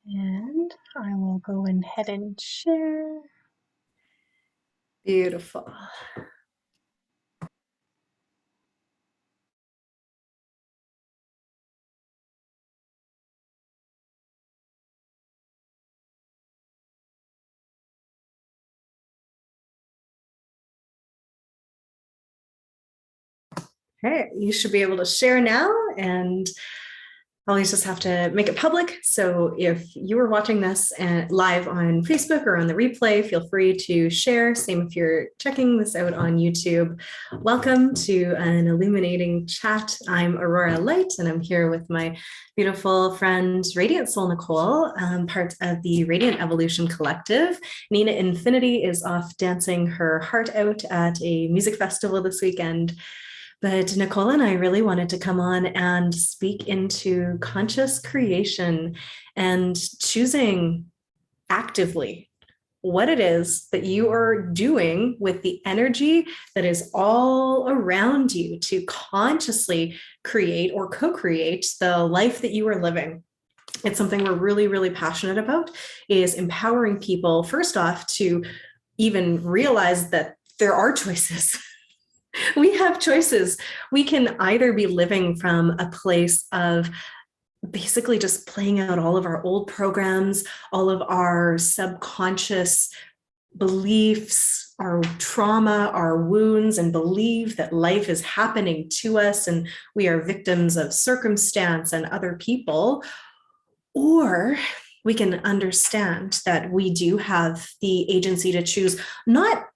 And I will go ahead and share. Beautiful. Okay, you should be able to share now, and always just have to make it public. So if you are watching this live on Facebook or on the replay, feel free to share. Same if you're checking this out on YouTube. Welcome to an illuminating chat. I'm Aurora Light, and I'm here with my beautiful friend, Radiant Soul Nicole, part of the Radiant Evolution Collective. Nina Infinity is off dancing her heart out at a music festival this weekend. But Nicole and I really wanted to come on and speak into conscious creation and choosing actively what it is that you are doing with the energy that is all around you to consciously create or co-create the life that you are living. It's something we're really, really passionate about, is empowering people, first off, to even realize that there are choices. We have choices. We can either be living from a place of basically just playing out all of our old programs, all of our subconscious beliefs, our trauma, our wounds, and believe that life is happening to us and we are victims of circumstance and other people. Or we can understand that we do have the agency to choose not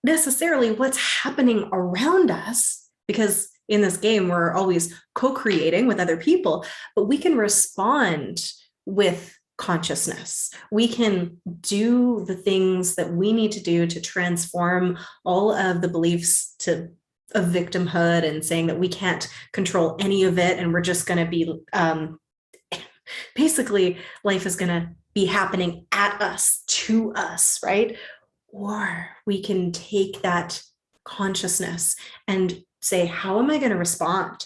necessarily what's happening around us, because in this game we're always co-creating with other people, but we can respond with consciousness. We can do the things that we need to do to transform all of the beliefs to of victimhood and saying that we can't control any of it, and we're just going to be basically life is going to be happening at us, to us, right? Or we can take that consciousness and say, how am I going to respond?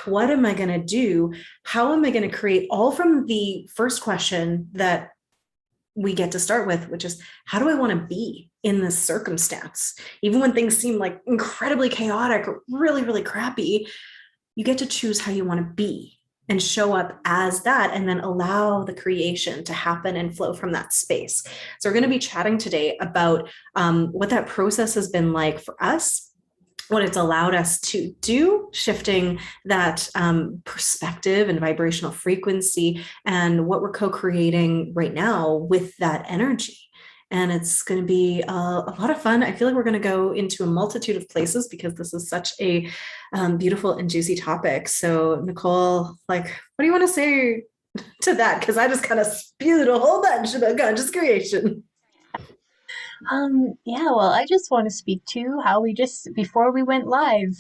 What am I going to do? How am I going to create, all from the first question that we get to start with, which is, how do I want to be in this circumstance? Even when things seem like incredibly chaotic or really, really crappy, you get to choose how you want to be and show up as that, and then allow the creation to happen and flow from that space. So we're going to be chatting today about what that process has been like for us, what it's allowed us to do, shifting that perspective and vibrational frequency, and what we're co-creating right now with that energy. And it's going to be a lot of fun. I feel like we're going to go into a multitude of places because this is such a beautiful and juicy topic. So, Nicole, like, what do you want to say to that? Because I just kind of spewed a whole bunch about conscious creation. Yeah, well, I just want to speak to how we just, before we went live.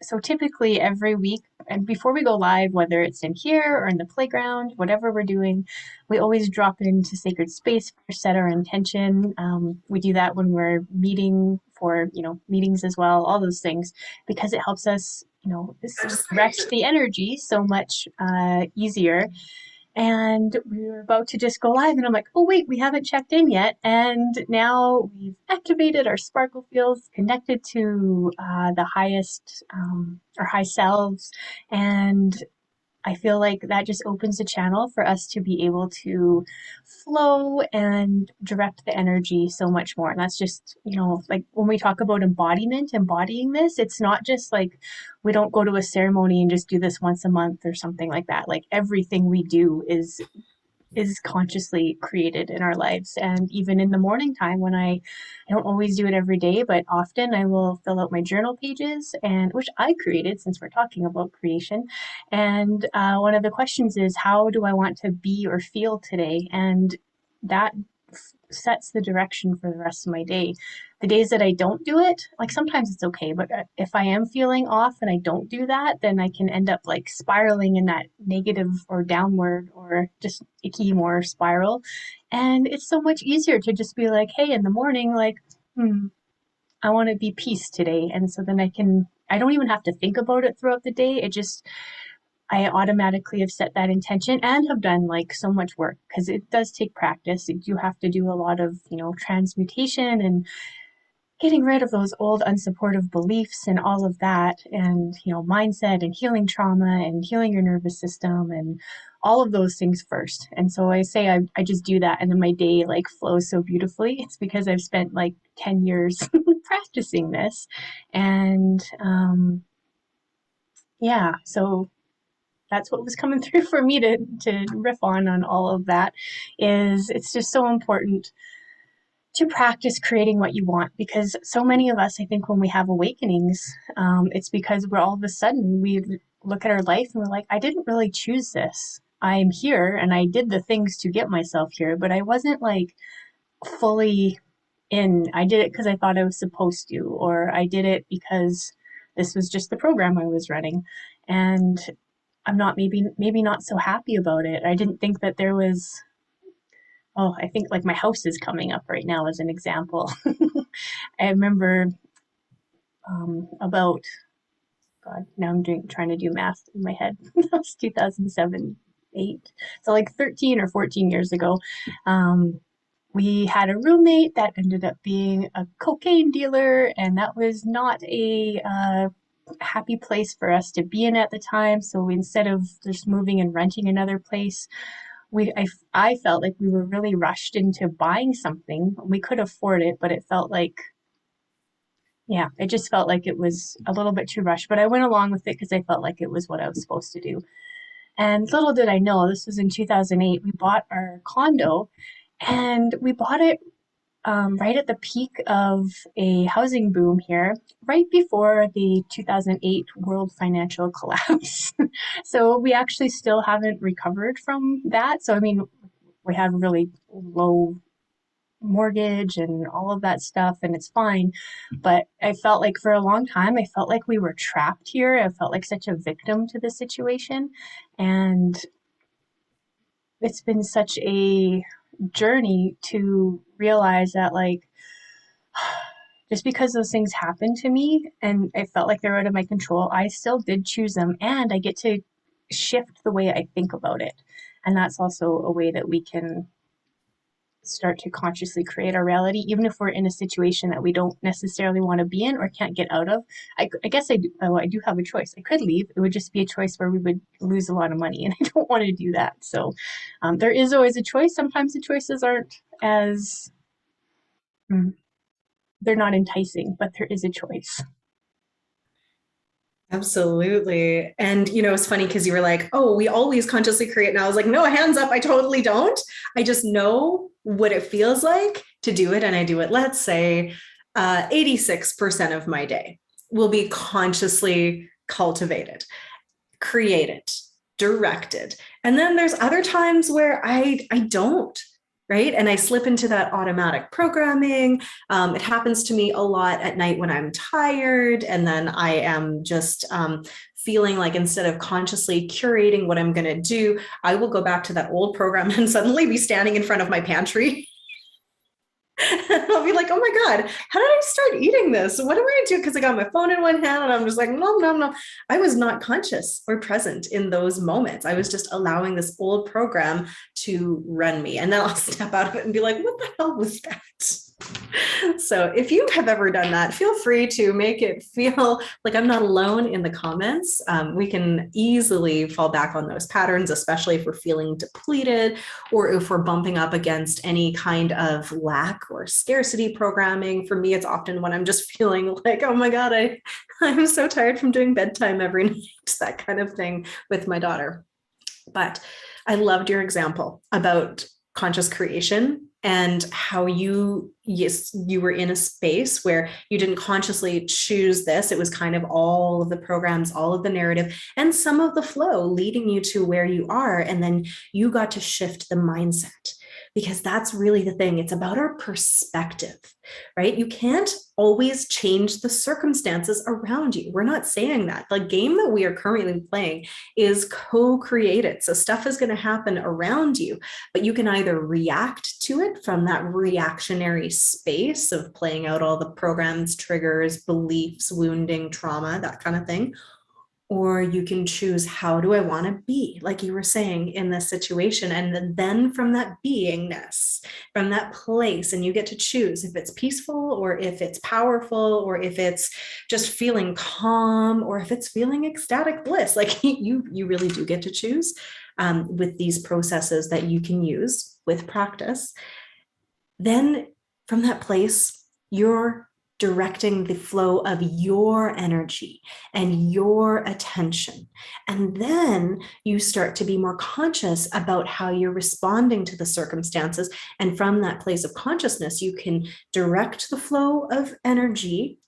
So typically every week, and before we go live, whether it's in here or in the playground, whatever we're doing, we always drop into sacred space for set our intention. We do that when we're meeting for, meetings as well, all those things, because it helps us, stretch the energy so much easier. And we were about to just go live, and I'm like, oh wait, we haven't checked in yet. And now we've activated our sparkle fields, connected to the highest, our high selves. And I feel like that just opens a channel for us to be able to flow and direct the energy so much more. And that's just, like when we talk about embodiment, embodying this, it's not just like we don't go to a ceremony and just do this once a month or something like that. Like everything we do is consciously created in our lives. And even in the morning time, when I don't always do it every day, but often I will fill out my journal pages, and which I created, since we're talking about creation. And one of the questions is, how do I want to be or feel today? And that sets the direction for the rest of my day. The days that I don't do it, like sometimes it's okay, but if I am feeling off and I don't do that, then I can end up like spiraling in that negative or downward or just icky more spiral. And it's so much easier to just be like, hey, in the morning, like, I want to be peace today. And so then I don't even have to think about it throughout the day. I automatically have set that intention and have done like so much work because it does take practice. You have to do a lot of, transmutation and getting rid of those old unsupportive beliefs and all of that, and mindset and healing trauma and healing your nervous system and all of those things first. And so I say I just do that, and then my day like flows so beautifully. It's because I've spent like 10 years practicing this. And yeah, so that's what was coming through for me to riff on all of that. Is it's just so important to practice creating what you want, because so many of us, I think, when we have awakenings, it's because we're all of a sudden we look at our life and we're like, I didn't really choose this. I'm here and I did the things to get myself here, but I wasn't like fully in. I did it because I thought I was supposed to, or I did it because this was just the program I was running. And I'm not maybe not so happy about it. I didn't think that there was. Oh, I think like my house is coming up right now as an example. I remember about, God, now trying to do math in my head. That was 2007, 8. So like 13 or 14 years ago. We had a roommate that ended up being a cocaine dealer, and that was not a happy place for us to be in at the time. So instead of just moving and renting another place, I felt like we were really rushed into buying something. We could afford it, but it felt like, yeah, it just felt like it was a little bit too rushed. But I went along with it because I felt like it was what I was supposed to do. And little did I know, this was in 2008, we bought our condo, and we bought it right at the peak of a housing boom here, right before the 2008 world financial collapse. So we actually still haven't recovered from that. So, I mean, we have really low mortgage and all of that stuff, and it's fine. But I felt like for a long time, I felt like we were trapped here. I felt like such a victim to the situation. And it's been such a journey to realize that, like, just because those things happened to me and I felt like they're out of my control, I still did choose them, and I get to shift the way I think about it. And that's also a way that we can start to consciously create our reality, even if we're in a situation that we don't necessarily want to be in or can't get out of. I guess I do have a choice. I could leave. It would just be a choice where we would lose a lot of money, and I don't want to do that. So there is always a choice. Sometimes the choices aren't as, mm, they're not enticing, but there is a choice. Absolutely. And, it's funny because you were like, oh, we always consciously create. And I was like, no, hands up. I totally don't. I just know what it feels like to do it. And I do it, let's say, 86% of my day will be consciously cultivated, created, directed. And then there's other times where I don't. Right. And I slip into that automatic programming. It happens to me a lot at night when I'm tired. And then I am just feeling like instead of consciously curating what I'm going to do, I will go back to that old program and suddenly be standing in front of my pantry. I'll be like, oh my God, how did I start eating this? What am I going to do? Because I got my phone in one hand and I'm just like, no, no, no. I was not conscious or present in those moments. I was just allowing this old program to run me. And then I'll step out of it and be like, what the hell was that? So if you have ever done that, feel free to make it feel like I'm not alone in the comments. We can easily fall back on those patterns, especially if we're feeling depleted or if we're bumping up against any kind of lack or scarcity programming. For me, it's often when I'm just feeling like, oh my God, I'm so tired from doing bedtime every night, that kind of thing with my daughter. But I loved your example about conscious creation and how you were in a space where you didn't consciously choose this. It was kind of all of the programs, all of the narrative, and some of the flow leading you to where you are. And then you got to shift the mindset, because that's really the thing. It's about our perspective, right? You can't always change the circumstances around you. We're not saying that. The game that we are currently playing is co-created. So stuff is going to happen around you, but you can either react to it from that reactionary space of playing out all the programs, triggers, beliefs, wounding, trauma, that kind of thing, or you can choose, how do I want to be, like you were saying, in this situation. And then from that beingness, from that place, and you get to choose if it's peaceful or if it's powerful or if it's just feeling calm or if it's feeling ecstatic bliss. Like you really do get to choose with these processes that you can use with practice. Then from that place, you're directing the flow of your energy and your attention. And then you start to be more conscious about how you're responding to the circumstances. And from that place of consciousness, you can direct the flow of energy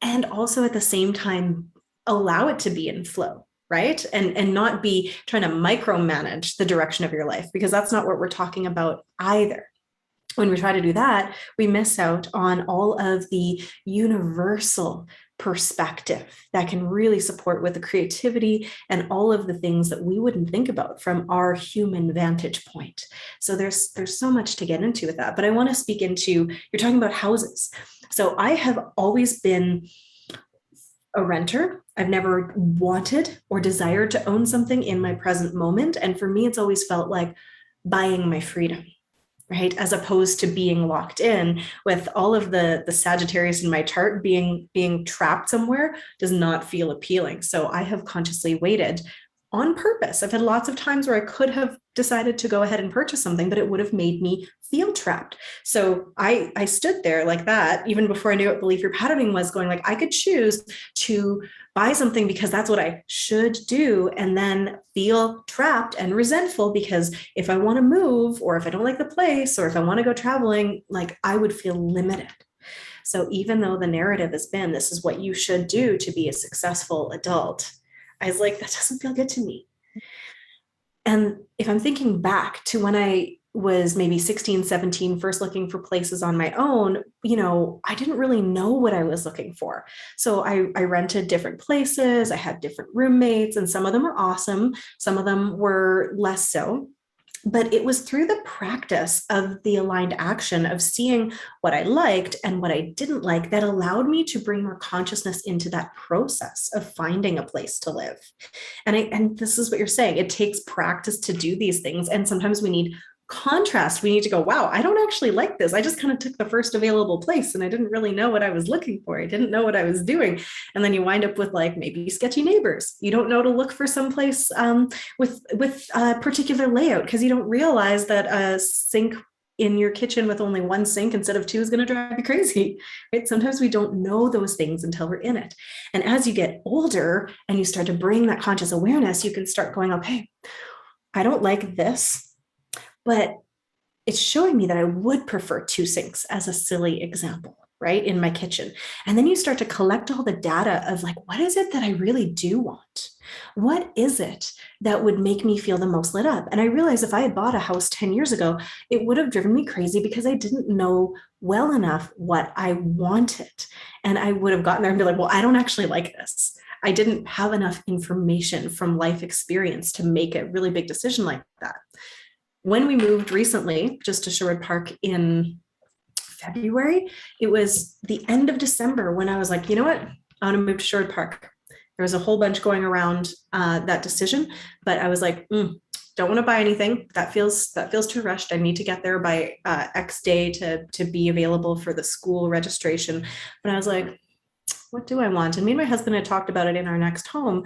and also at the same time allow it to be in flow, right? And not be trying to micromanage the direction of your life, because that's not what we're talking about either. When we try to do that, we miss out on all of the universal perspective that can really support with the creativity and all of the things that we wouldn't think about from our human vantage point. So there's so much to get into with that. But I want to speak into, you're talking about houses. So I have always been a renter. I've never wanted or desired to own something in my present moment. And for me, it's always felt like buying my freedom, right? As opposed to being locked in. With all of the Sagittarius in my chart, being trapped somewhere does not feel appealing. So I have consciously waited on purpose. I've had lots of times where I could have decided to go ahead and purchase something, but it would have made me feel trapped. So I stood there like that, even before I knew what belief repatterning was, going like, I could choose to buy something because that's what I should do, and then feel trapped and resentful because if I want to move, or if I don't like the place, or if I want to go traveling, like I would feel limited. So even though the narrative has been, this is what you should do to be a successful adult, I was like, that doesn't feel good to me. And if I'm thinking back to when I was maybe 16, 17, first looking for places on my own, I didn't really know what I was looking for. So I rented different places. I had different roommates, and some of them were awesome. Some of them were less so. But it was through the practice of the aligned action of seeing what I liked and what I didn't like that allowed me to bring more consciousness into that process of finding a place to live. And this is what you're saying. It takes practice to do these things. And sometimes we need contrast. We need to go, wow, I don't actually like this. I just kind of took the first available place and I didn't really know what I was looking for. I didn't know what I was doing. And then you wind up with like maybe sketchy neighbors. You don't know to look for some place with a particular layout, because you don't realize that a sink in your kitchen with only one sink instead of two is going to drive you crazy, right? Sometimes we don't know those things until we're in it. And as you get older and you start to bring that conscious awareness, you can start going, okay, I don't like this, but it's showing me that I would prefer two sinks, as a silly example, right, in my kitchen. And then you start to collect all the data of like, what is it that I really do want? What is it that would make me feel the most lit up? And I realized if I had bought a house 10 years ago, it would have driven me crazy because I didn't know well enough what I wanted. And I would have gotten there and be like, well, I don't actually like this. I didn't have enough information from life experience to make a really big decision like that. When we moved recently, just to Sherwood Park in February, it was the end of December when I was like, you know what? I want to move to Sherwood Park. There was a whole bunch going around that decision, but I was like, don't want to buy anything. That feels too rushed. I need to get there by X day to be available for the school registration. But I was like, what do I want? And me and my husband had talked about it in our next home,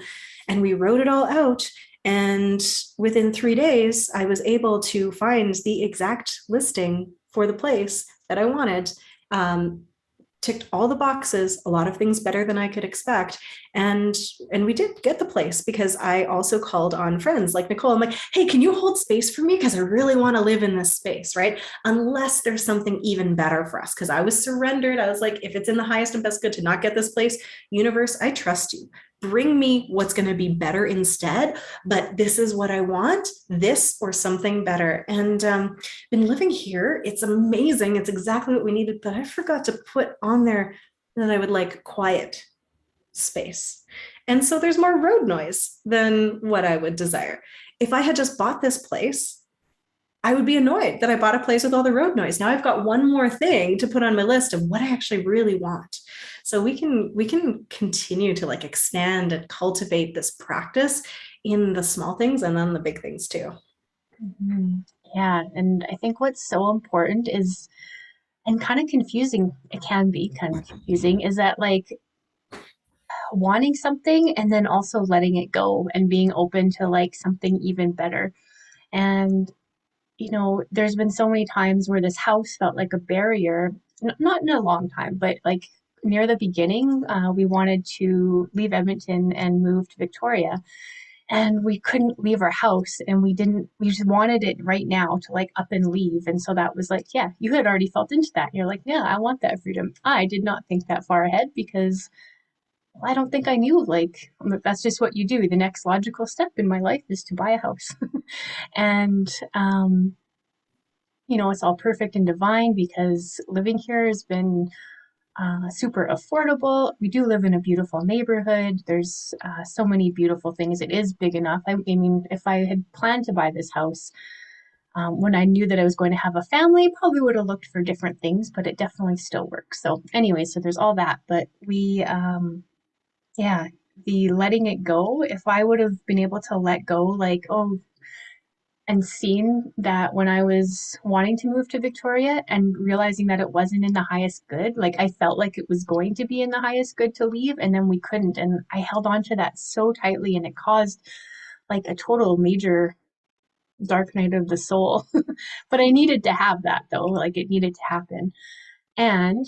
and we wrote it all out. And within 3 days, I was able to find the exact listing for the place that I wanted. Ticked all the boxes, a lot of things better than I could expect. And we did get the place because I also called on friends like Nicole. I'm like, hey, can you hold space for me? Because I really want to live in this space, right? Unless there's something even better for us. Because I was surrendered. I was like, if it's in the highest and best good to not get this place, universe, I trust you. Bring me what's going to be better instead. But this is what I want, this or something better. And been living here. It's amazing. It's exactly what we needed. But I forgot to put on there that I would like quiet space. And so there's more road noise than what I would desire. If I had just bought this place, I would be annoyed that I bought a place with all the road noise. Now I've got one more thing to put on my list of what I actually really want. So we can continue to like expand and cultivate this practice in the small things and then the big things too. Mhm. Yeah, and I think what's so important is, and kind of confusing, it can be kind of confusing, is that like wanting something and then also letting it go and being open to like something even better. And, there's been so many times where this house felt like a barrier, not in a long time, but like near the beginning, we wanted to leave Edmonton and move to Victoria. And we couldn't leave our house and we just wanted it right now to like up and leave. And so that was like, yeah, you had already felt into that. And you're like, yeah, I want that freedom. I did not think that far ahead because I don't think I knew, like, that's just what you do. The next logical step in my life is to buy a house. And, it's all perfect and divine because living here has been super affordable. We do live in a beautiful neighborhood. There's so many beautiful things. It is big enough. I mean, if I had planned to buy this house when I knew that I was going to have a family, probably would have looked for different things, but it definitely still works. So, anyway, so there's all that. But yeah, the letting it go, if I would have been able to let go, like, oh, and seen that when I was wanting to move to Victoria and realizing that it wasn't in the highest good, like I felt like it was going to be in the highest good to leave, and then we couldn't. And I held on to that so tightly, and it caused like a total major dark night of the soul. But I needed to have that though, like it needed to happen. And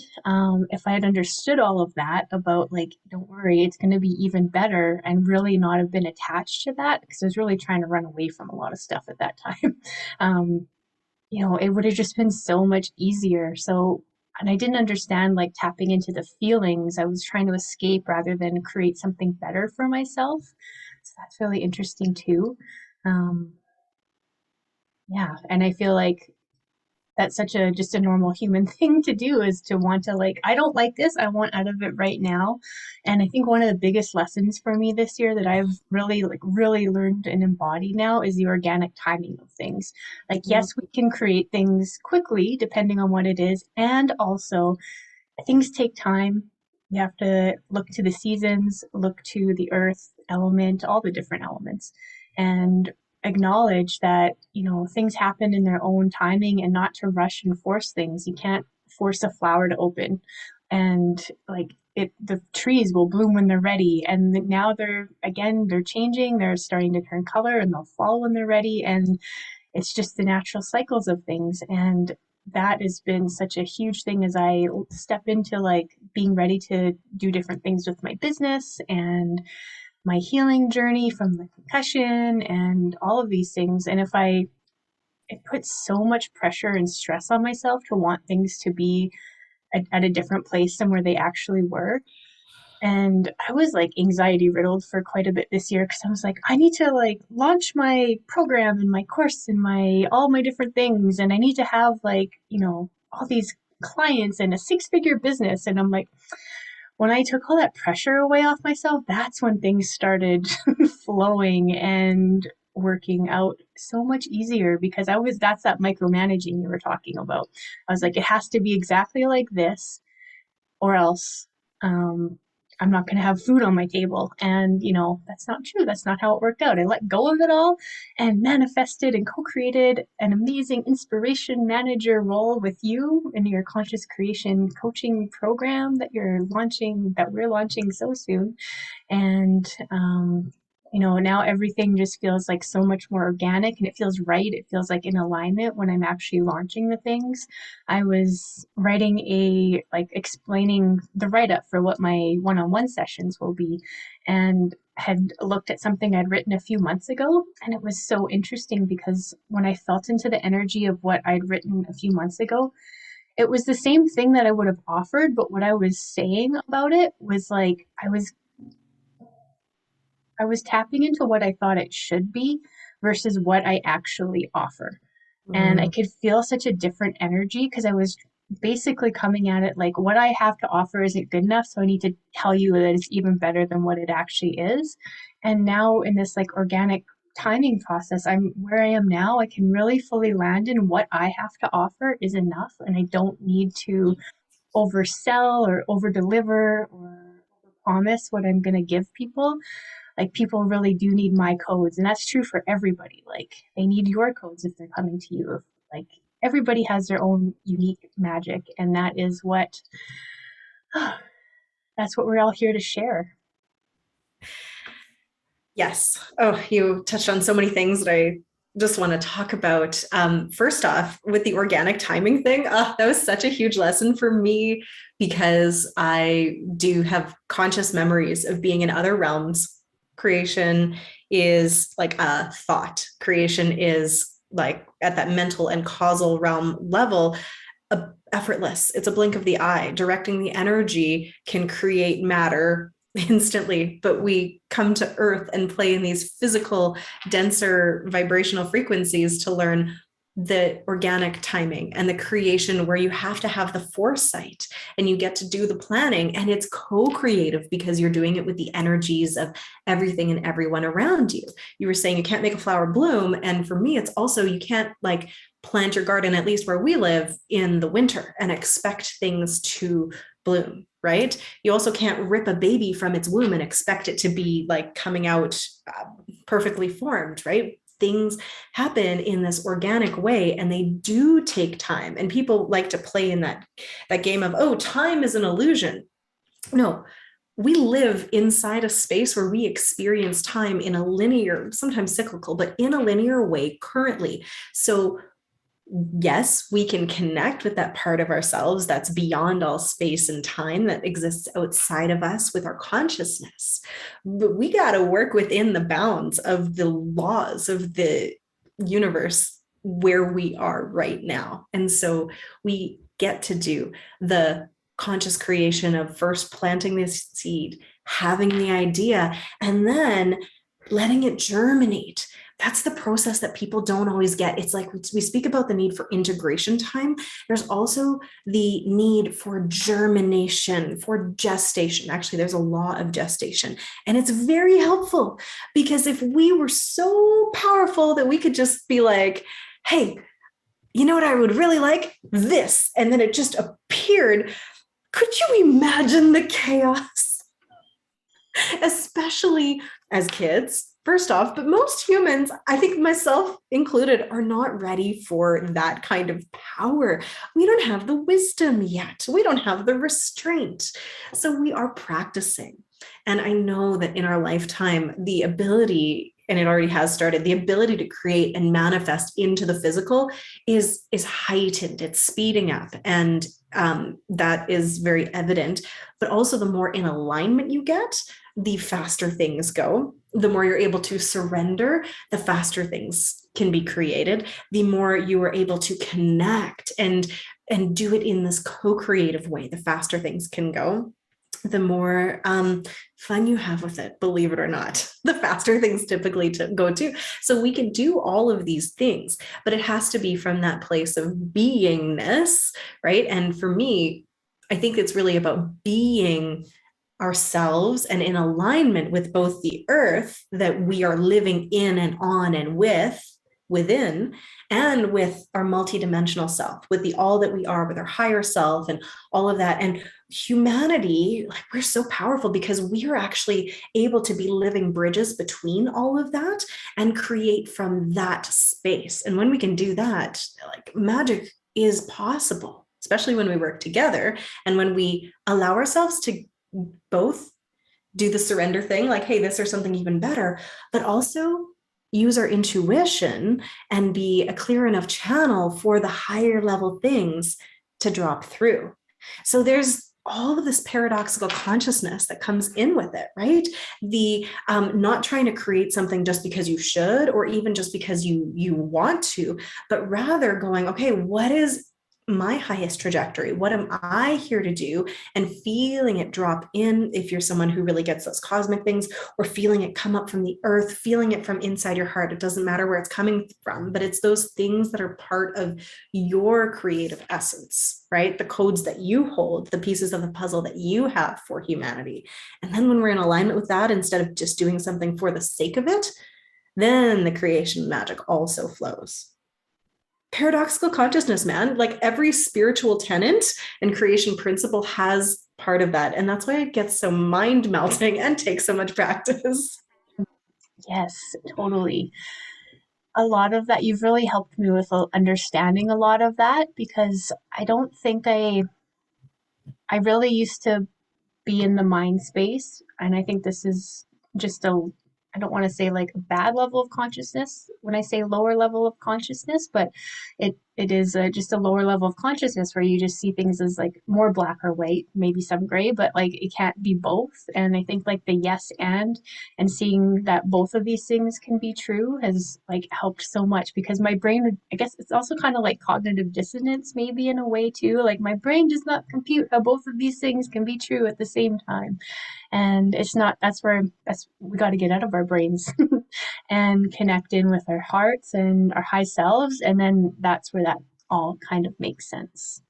if I had understood all of that about, like, don't worry, it's going to be even better, and really not have been attached to that, because I was really trying to run away from a lot of stuff at that time, um, it would have just been so much easier. So, and I didn't understand like tapping into the feelings. I was trying to escape rather than create something better for myself. So that's really interesting too. Um, yeah. And I feel like that's such a just a normal human thing to do, is to want to, like, I don't like this, I want out of it right now. And I think one of the biggest lessons for me this year that I've really learned and embodied now is the organic timing of things. Like, Mm. yes, we can create things quickly depending on what it is, and also things take time. You have to look to the seasons, look to the earth element, all the different elements, and acknowledge that, things happen in their own timing, and not to rush and force things. You can't force a flower to open. And like the trees will bloom when they're ready. And now they're changing, they're starting to turn color, and they'll fall when they're ready. And it's just the natural cycles of things. And that has been such a huge thing as I step into like being ready to do different things with my business and my healing journey from the concussion and all of these things. And it puts so much pressure and stress on myself to want things to be at a different place than where they actually were. And I was like anxiety riddled for quite a bit this year, because I was like, I need to like launch my program and my course and my all my different things, and I need to have like, all these clients and a six-figure business. And I'm like, when I took all that pressure away off myself, that's when things started flowing and working out so much easier, because that's that micromanaging you were talking about. I was like, it has to be exactly like this, or else um, I'm not going to have food on my table. And, that's not true. That's not how it worked out. I let go of it all and manifested and co created an amazing inspiration manager role with you in your conscious creation coaching program that we're launching so soon. And now everything just feels like so much more organic, and it feels right. It feels like in alignment when I'm actually launching the things. I was writing explaining the write-up for what my one-on-one sessions will be, and had looked at something I'd written a few months ago. And it was so interesting because when I felt into the energy of what I'd written a few months ago, it was the same thing that I would have offered, but what I was saying about it was like I was tapping into what I thought it should be versus what I actually offer. And I Mm. could feel such a different energy, because I was basically coming at it like, what I have to offer isn't good enough, so I need to tell you that it's even better than what it actually is. And now in this like organic timing process, I'm where I am now, I can really fully land in what I have to offer is enough, and I don't need to oversell or over deliver or promise what I'm going to give people. Like people really do need my codes, and that's true for everybody. Like they need your codes if they're coming to you. Like everybody has their own unique magic, and that is what that's what we're all here to share. Yes. Oh, you touched on so many things that I just want to talk about. First off, with the organic timing thing, that was such a huge lesson for me because I do have conscious memories of being in other realms. Creation is like a thought, creation is like at that mental and causal realm level. Effortless. It's a blink of the eye. Directing the energy can create matter instantly, but we come to earth and play in these physical, denser vibrational frequencies to learn the organic timing and the creation where you have to have the foresight and you get to do the planning, and it's co-creative because you're doing it with the energies of everything and everyone around you. You were saying you can't make a flower bloom, and for me it's also you can't like plant your garden, at least where we live, in the winter and expect things to bloom, right? You also can't rip a baby from its womb and expect it to be like coming out perfectly formed, right? Things happen in this organic way and they do take time. And people like to play in that game of, oh, time is an illusion. No, we live inside a space where we experience time in a linear, sometimes cyclical, but in a linear way currently. So yes, we can connect with that part of ourselves that's beyond all space and time that exists outside of us with our consciousness. But we got to work within the bounds of the laws of the universe where we are right now. And so we get to do the conscious creation of first planting this seed, having the idea, and then letting it germinate. That's the process that people don't always get. It's like we speak about the need for integration time. There's also the need for germination, for gestation. Actually, there's a law of gestation. And it's very helpful because if we were so powerful that we could just be like, hey, you know what I would really like? This. And then it just appeared. Could you imagine the chaos? Especially as kids, first off, but most humans, I think myself included, are not ready for that kind of power. We don't have the wisdom yet. We don't have the restraint. So we are practicing. And I know that in our lifetime, the ability, and it already has started, the ability to create and manifest into the physical is heightened. It's speeding up. And that is very evident. But also, the more in alignment you get, the faster things go. The more you're able to surrender, the faster things can be created. The more you are able to connect and do it in this co-creative way, the faster things can go. The more fun you have with it, believe it or not, the faster things typically go too. So we can do all of these things, but it has to be from that place of beingness, right? And for me, I think it's really about being ourselves and in alignment with both the earth that we are living in and on and within, and with our multidimensional self, with the all that we are, with our higher self and all of that. And humanity, like, we're so powerful because we are actually able to be living bridges between all of that and create from that space. And when we can do that, like, magic is possible, especially when we work together and when we allow ourselves to both do the surrender thing, like, hey, this or something even better, but also use our intuition and be a clear enough channel for the higher level things to drop through. So there's all of this paradoxical consciousness that comes in with it, right? The not trying to create something just because you should, or even just because you want to, but rather going, okay, what is my highest trajectory? What am I here to do? And feeling it drop in, if you're someone who really gets those cosmic things, or feeling it come up from the earth, feeling it from inside your heart. It doesn't matter where it's coming from, but it's those things that are part of your creative essence, right? The codes that you hold, the pieces of the puzzle that you have for humanity. And then when we're in alignment with that, instead of just doing something for the sake of it, then the creation magic also flows. paradoxical consciousness, man. Like every spiritual tenet and creation principle has part of that. And that's why it gets so mind melting and takes so much practice. Yes, totally. A lot of that, you've really helped me with understanding a lot of that because I don't think I really used to be in the mind space. And I think this is just I don't want to say like a bad level of consciousness when I say lower level of consciousness, but it is just a lower level of consciousness where you just see things as like more black or white, maybe some gray, but like it can't be both. And I think like the yes and seeing that both of these things can be true has like helped so much because my brain, I guess it's also kind of like cognitive dissonance, maybe in a way too. Like my brain does not compute how both of these things can be true at the same time. And it's not, that's we got to get out of our brains and connect in with our hearts and our high selves. And then that's where that all kind of makes sense.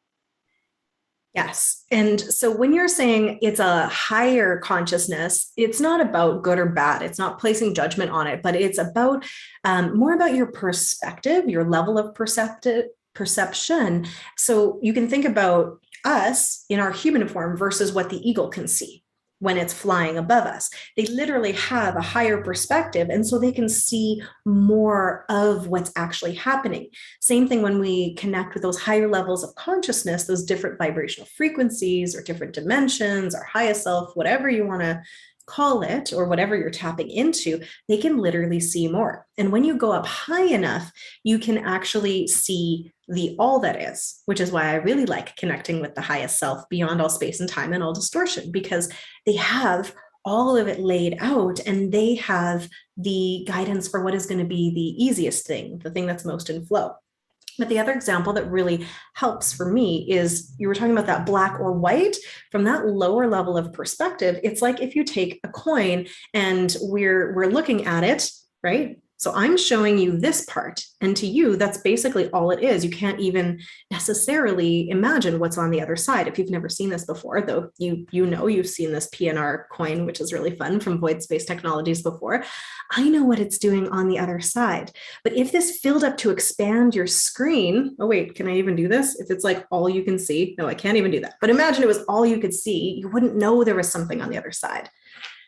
Yes. And so when you're saying it's a higher consciousness, it's not about good or bad. It's not placing judgment on it, but it's about more about your perspective, your level of perception. So you can think about us in our human form versus what the eagle can see when it's flying above us. They literally have a higher perspective, and so they can see more of what's actually happening. Same thing when we connect with those higher levels of consciousness, those different vibrational frequencies or different dimensions, our highest self, whatever you want to call it, or whatever you're tapping into, they can literally see more. And when you go up high enough, you can actually see the all that is, which is why I really like connecting with the highest self beyond all space and time and all distortion, because they have all of it laid out and they have the guidance for what is going to be the easiest thing, the thing that's most in flow. But the other example that really helps for me is you were talking about that black or white. From that lower level of perspective, it's like if you take a coin and we're looking at it, right? So I'm showing you this part, and to you, that's basically all it is. You can't even necessarily imagine what's on the other side if you've never seen this before, though you know you've seen this PNR coin, which is really fun from Void Space Technologies before. I know what it's doing on the other side. But if this filled up to expand your screen, oh, wait, can I even do this? If it's like all you can see, no, I can't even do that. But imagine it was all you could see, you wouldn't know there was something on the other side.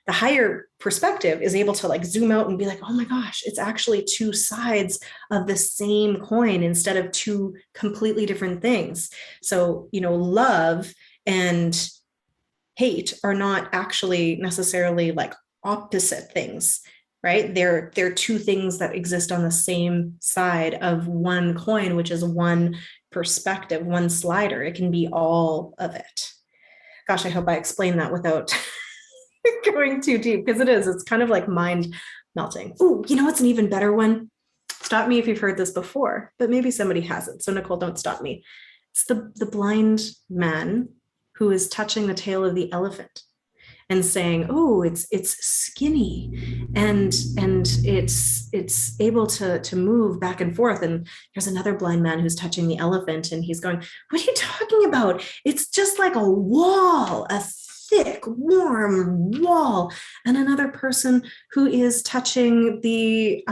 The higher perspective is able to like zoom out and be like, oh my gosh, it's actually two sides of the same coin instead of two completely different things. So, love and hate are not actually necessarily like opposite things, right? They're two things that exist on the same side of one coin, which is one perspective, one slider. It can be all of it. Gosh, I hope I explained that without going too deep, because it's kind of like mind melting. Ooh, what's an even better one? Stop me if you've heard this before, but maybe somebody hasn't. So Nicole, don't stop me. It's the blind man who is touching the tail of the elephant and saying, "Oh, it's skinny, and it's able to move back and forth." And there's another blind man who's touching the elephant, and he's going, "What are you talking about? It's just like a wall, a thick, warm wall." And another person who is touching the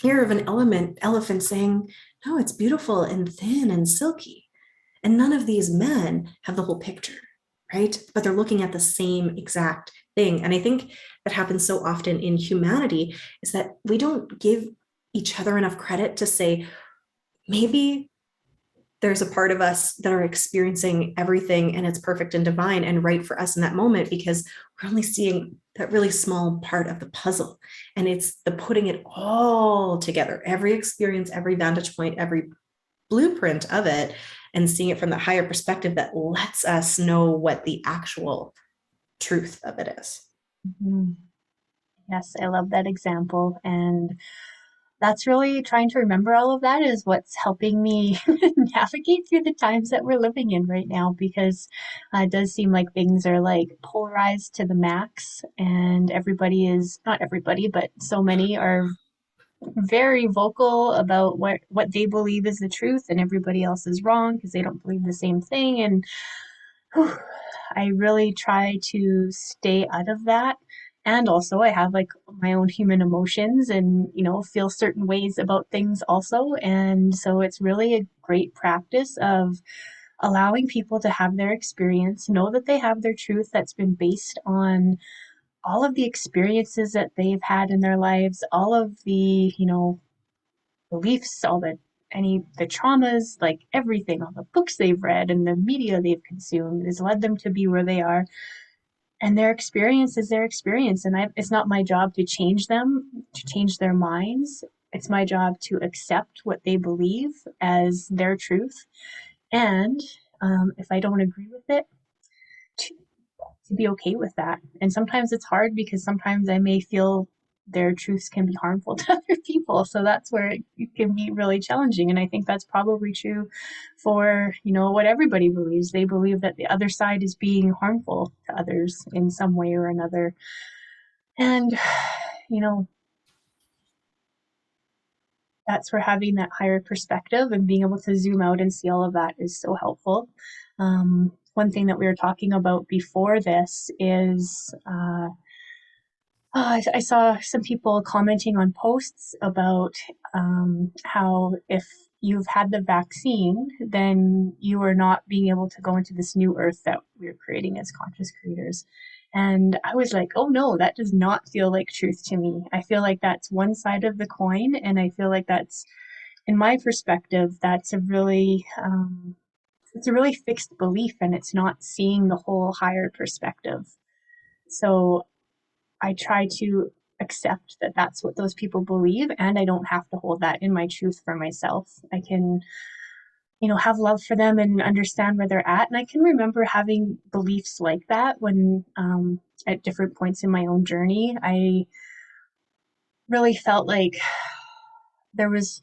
ear of an elephant, saying, "No, it's beautiful and thin and silky." And none of these men have the whole picture, right? But they're looking at the same exact thing. And I think that happens so often in humanity is that we don't give each other enough credit to say, maybe there's a part of us that are experiencing everything and it's perfect and divine and right for us in that moment, because we're only seeing that really small part of the puzzle. And it's the putting it all together, every experience, every vantage point, every blueprint of it, and seeing it from the higher perspective that lets us know what the actual truth of it is. Mm-hmm. Yes, I love that example. And that's really trying to remember all of that is what's helping me navigate through the times that we're living in right now because it does seem like things are like polarized to the max and everybody is not everybody but so many are very vocal about what they believe is the truth and everybody else is wrong because they don't believe the same thing and whew, I really try to stay out of that And also I have like my own human emotions and, feel certain ways about things also. And so it's really a great practice of allowing people to have their experience, know that they have their truth that's been based on all of the experiences that they've had in their lives, all of the, beliefs, all the traumas, like everything, all the books they've read and the media they've consumed has led them to be where they are. And their experience is their experience. And it's not my job to change them, to change their minds. It's my job to accept what they believe as their truth. And if I don't agree with it, to, to be okay with that. And sometimes it's hard because sometimes I may feel their truths can be harmful to other people. So that's where it can be really challenging. And I think that's probably true for, what everybody believes. They believe that the other side is being harmful to others in some way or another. And, you know, that's where having that higher perspective and being able to zoom out and see all of that is so helpful. One thing that we were talking about before this is I saw some people commenting on posts about how if you've had the vaccine, then you are not being able to go into this new earth that we're creating as conscious creators. And I was like, oh no, that does not feel like truth to me. I feel like that's one side of the coin. And I feel like that's, in my perspective, that's it's a really fixed belief and it's not seeing the whole higher perspective. So I try to accept that that's what those people believe, and I don't have to hold that in my truth for myself. I can, have love for them and understand where they're at. And I can remember having beliefs like that when, at different points in my own journey, I really felt like there was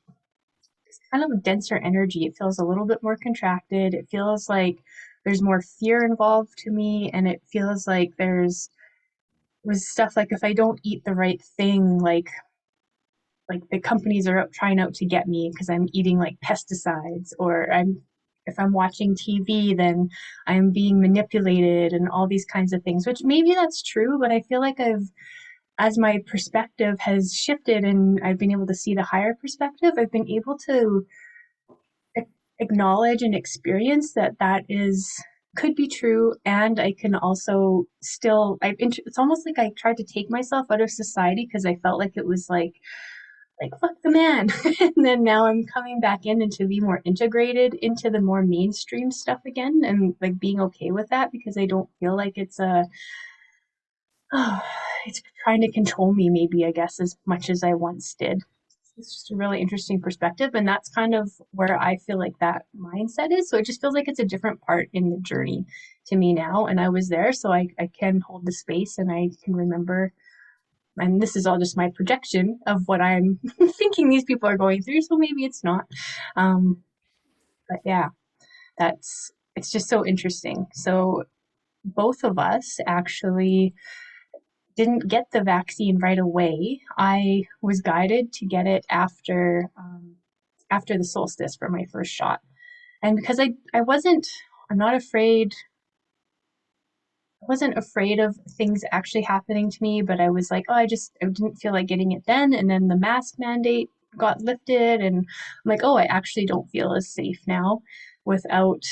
kind of a denser energy. It feels a little bit more contracted. It feels like there's more fear involved to me, and it feels like there's was stuff like if I don't eat the right thing, like the companies are trying out to get me because I'm eating like pesticides, or if I'm watching TV, then I'm being manipulated and all these kinds of things, which maybe that's true, but I feel like as my perspective has shifted and I've been able to see the higher perspective, I've been able to acknowledge and experience that that is could be true, and I can also still it's almost like I tried to take myself out of society because I felt like it was like fuck the man. And then now I'm coming back in and to be more integrated into the more mainstream stuff again and like being okay with that because I don't feel like oh, it's trying to control me maybe I guess as much as I once did. It's just a really interesting perspective, and that's kind of where I feel like that mindset is. So it just feels like it's a different part in the journey to me now, and I was there, so I can hold the space and I can remember. And this is all just my projection of what I'm thinking these people are going through, so maybe it's not. But yeah, it's just so interesting. So both of us actually didn't get the vaccine right away. I was guided to get it after the solstice for my first shot, and because I'm not afraid. I wasn't afraid of things actually happening to me, but I was like, oh, I didn't feel like getting it then, and then the mask mandate got lifted, and I'm like, oh, I actually don't feel as safe now without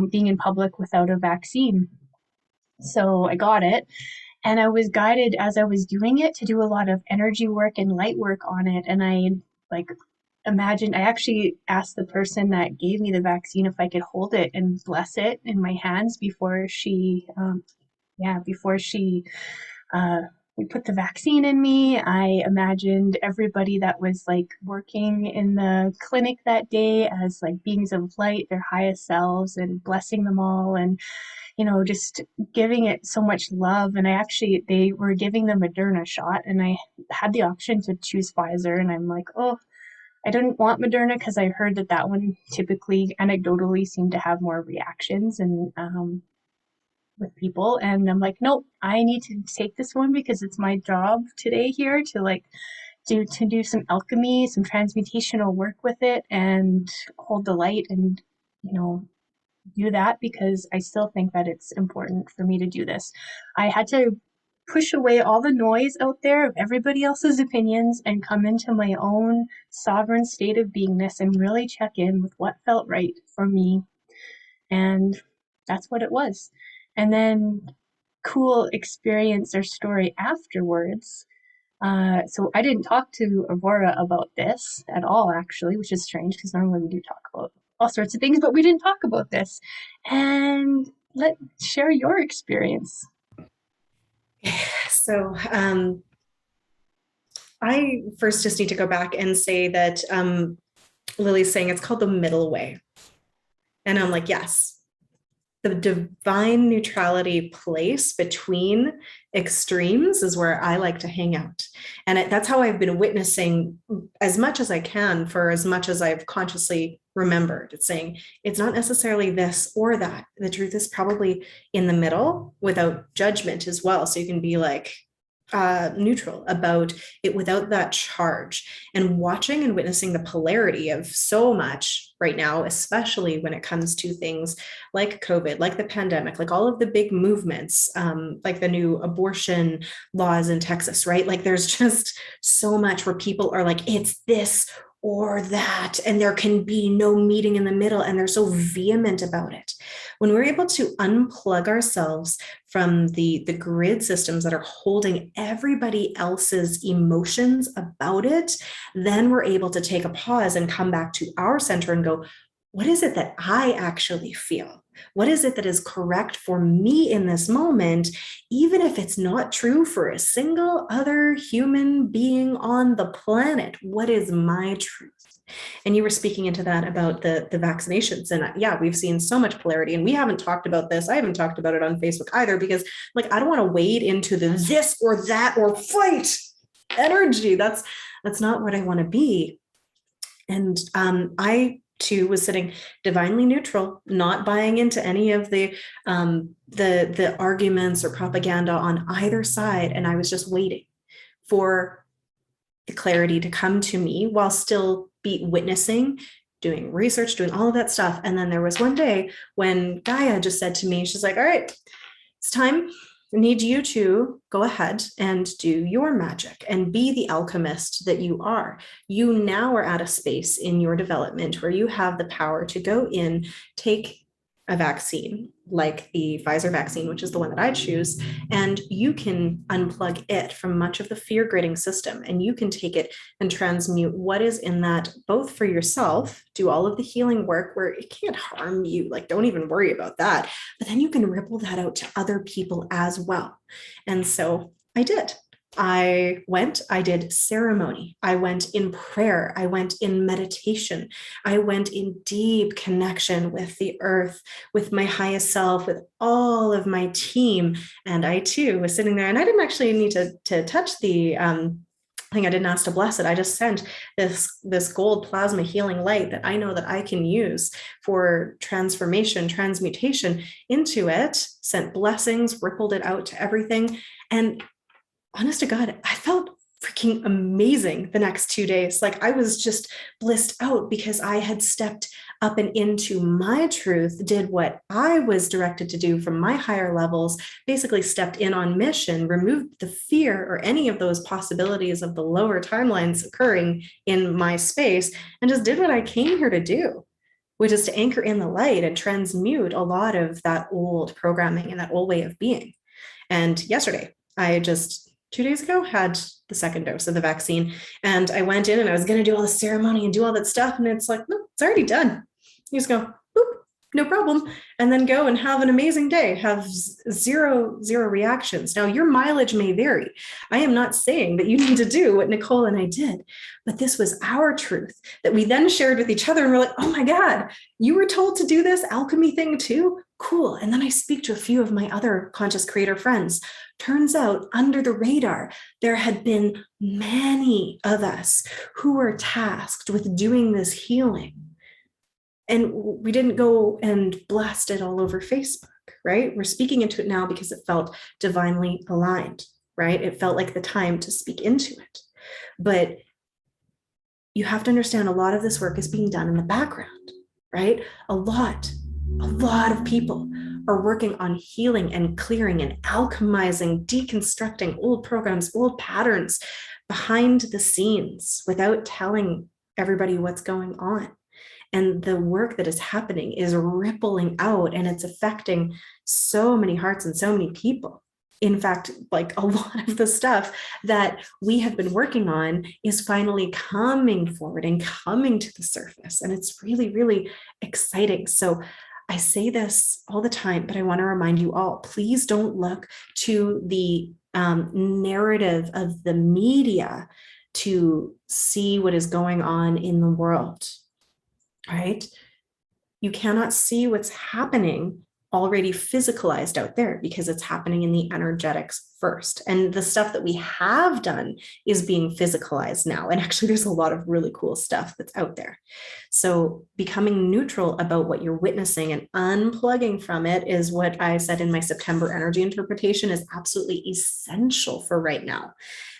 being in public without a vaccine. So I got it, and I was guided as I was doing it to do a lot of energy work and light work on it. And like I actually asked the person that gave me the vaccine if I could hold it and bless it in my hands before she uh, we put the vaccine in me. I imagined everybody that was like working in the clinic that day as like beings of light, their highest selves, and blessing them all, and just giving it so much love. And they were giving the Moderna shot, and I had the option to choose Pfizer, and I'm like, oh, I didn't want Moderna because I heard that one typically, anecdotally, seemed to have more reactions and with people. And I'm like, nope, I need to take this one because it's my job today here to do some alchemy, some transmutational work with it, and hold the light and you know do that because I still think that it's important for me to do this. I had to push away all the noise out there of everybody else's opinions and come into my own sovereign state of beingness and really check in with what felt right for me. And that's what it was. And then cool experience or story afterwards. So I didn't talk to Aurora about this at all, actually, which is strange because normally we do talk about all sorts of things, but we didn't talk about this. And share your experience. So I first just need to go back and say that Lily's saying it's called the middle way. And I'm like, yes, the divine neutrality place between extremes is where I like to hang out. And that's how I've been witnessing as much as I can for as much as I've consciously remembered. It's saying it's not necessarily this or that. The truth is probably in the middle without judgment as well. So you can be like, neutral about it without that charge, and watching and witnessing the polarity of so much right now, especially when it comes to things like COVID, like the pandemic, like all of the big movements, like the new abortion laws in Texas, right? Like there's just so much where people are like, it's this or that, and there can be no meeting in the middle, and they're so vehement about it. When we're able to unplug ourselves from the grid systems that are holding everybody else's emotions about it, then we're able to take a pause and come back to our center and go, what is it that I actually feel? What is it that is correct for me in this moment, even if it's not true for a single other human being on the planet? What is my truth? And you were speaking into that about the vaccinations. And yeah, we've seen so much polarity, and we haven't talked about this. I haven't talked about it on Facebook either, because like, I don't want to wade into the this or that or fight energy. That's not what I want to be. And I too was sitting divinely neutral, not buying into any of the arguments or propaganda on either side. And I was just waiting for the clarity to come to me while still be witnessing, doing research, doing all of that stuff. And then there was one day when Gaia just said to me, she's like, all right, it's time. I need you to go ahead and do your magic and be the alchemist that you are. You now are at a space in your development where you have the power to go in, take a vaccine like the Pfizer vaccine, which is the one that I choose, and you can unplug it from much of the fear grading system, and you can take it and transmute what is in that, both for yourself, do all of the healing work where it can't harm you, like don't even worry about that, but then you can ripple that out to other people as well. And so I did. I did ceremony. I went in prayer. I went in meditation. I went in deep connection with the earth, with my highest self, with all of my team. And I too was sitting there, and I didn't actually need to touch the thing. I didn't ask to bless it. I just sent this gold plasma healing light that I know that I can use for transformation, transmutation into it, sent blessings, rippled it out to everything. And honest to God, I felt freaking amazing the next 2 days. Like I was just blissed out because I had stepped up and into my truth, did what I was directed to do from my higher levels, basically stepped in on mission, removed the fear or any of those possibilities of the lower timelines occurring in my space, and just did what I came here to do, which is to anchor in the light and transmute a lot of that old programming and that old way of being. And yesterday, I just 2 days ago had the second dose of the vaccine, and I went in and I was going to do all the ceremony and do all that stuff, and it's like, no, it's already done. You just go, boop, no problem, and then go and have an amazing day, have zero reactions. Now your mileage may vary. I am not saying that you need to do what Nicole and I did, but this was our truth that we then shared with each other, and we're like, oh my God, you were told to do this alchemy thing too? Cool. And then I speak to a few of my other conscious creator friends. Turns out, under the radar, there had been many of us who were tasked with doing this healing. And we didn't go and blast it all over Facebook, right? We're speaking into it now because it felt divinely aligned, right? It felt like the time to speak into it. But you have to understand, a lot of this work is being done in the background, right? A lot of people are working on healing and clearing and alchemizing, deconstructing old programs, old patterns behind the scenes without telling everybody what's going on. And the work that is happening is rippling out, and it's affecting so many hearts and so many people. In fact, like a lot of the stuff that we have been working on is finally coming forward and coming to the surface. And it's really, really exciting. So I say this all the time, but I want to remind you all, please don't look to the narrative of the media to see what is going on in the world, right? You cannot see what's happening already physicalized out there because it's happening in the energetics first. And the stuff that we have done is being physicalized now. And actually, there's a lot of really cool stuff that's out there. So becoming neutral about what you're witnessing and unplugging from it is what I said in my September energy interpretation is absolutely essential for right now.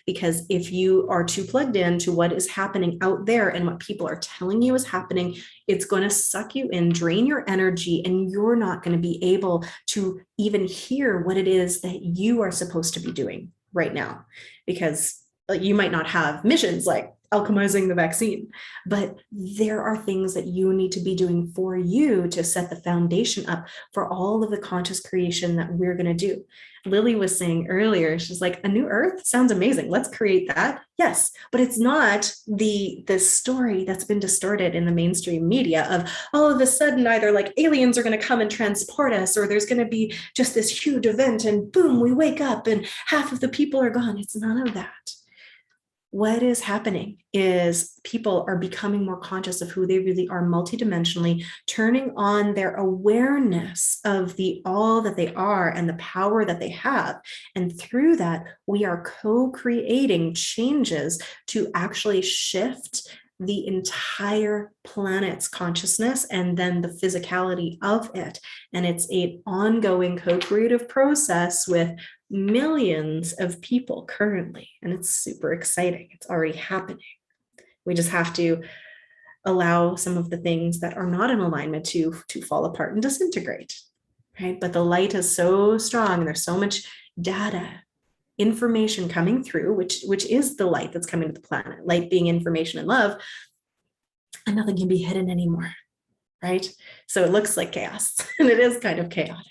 Because if you are too plugged in to what is happening out there and what people are telling you is happening, it's going to suck you in, drain your energy, and you're not going to be able to even hear what it is that you are supposed to be doing right now. Because you might not have missions like alchemizing the vaccine, but there are things that you need to be doing for you to set the foundation up for all of the conscious creation that we're going to do. Lily was saying earlier, she's like, a new earth sounds amazing. Let's create that. Yes, but it's not the story that's been distorted in the mainstream media of all of a sudden either like aliens are going to come and transport us, or there's going to be just this huge event and boom, we wake up and half of the people are gone. It's none of that. What is happening is people are becoming more conscious of who they really are multidimensionally, turning on their awareness of the all that they are and the power that they have. And through that, we are co-creating changes to actually shift the entire planet's consciousness and then the physicality of it. And it's an ongoing co-creative process with millions of people currently, and it's super exciting. It's already happening. We just have to allow some of the things that are not in alignment to fall apart and disintegrate, right? But the light is so strong, and there's so much data, information coming through, which is the light that's coming to the planet, light being information and love, and nothing can be hidden anymore, right? So it looks like chaos, and it is kind of chaotic.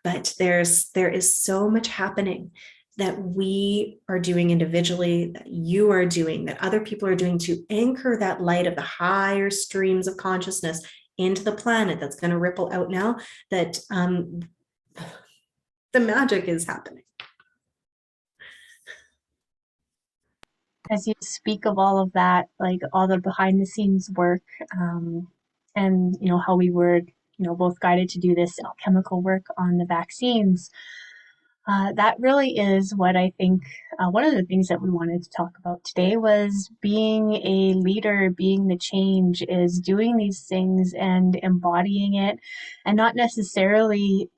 But there is so much happening that we are doing individually, that you are doing, that other people are doing to anchor that light of the higher streams of consciousness into the planet that's going to ripple out now, that the magic is happening. As you speak of all of that, like all the behind the scenes work, and how we were both guided to do this alchemical work on the vaccines, that really is what I think one of the things that we wanted to talk about today was being a leader, being the change, is doing these things and embodying it, and not necessarily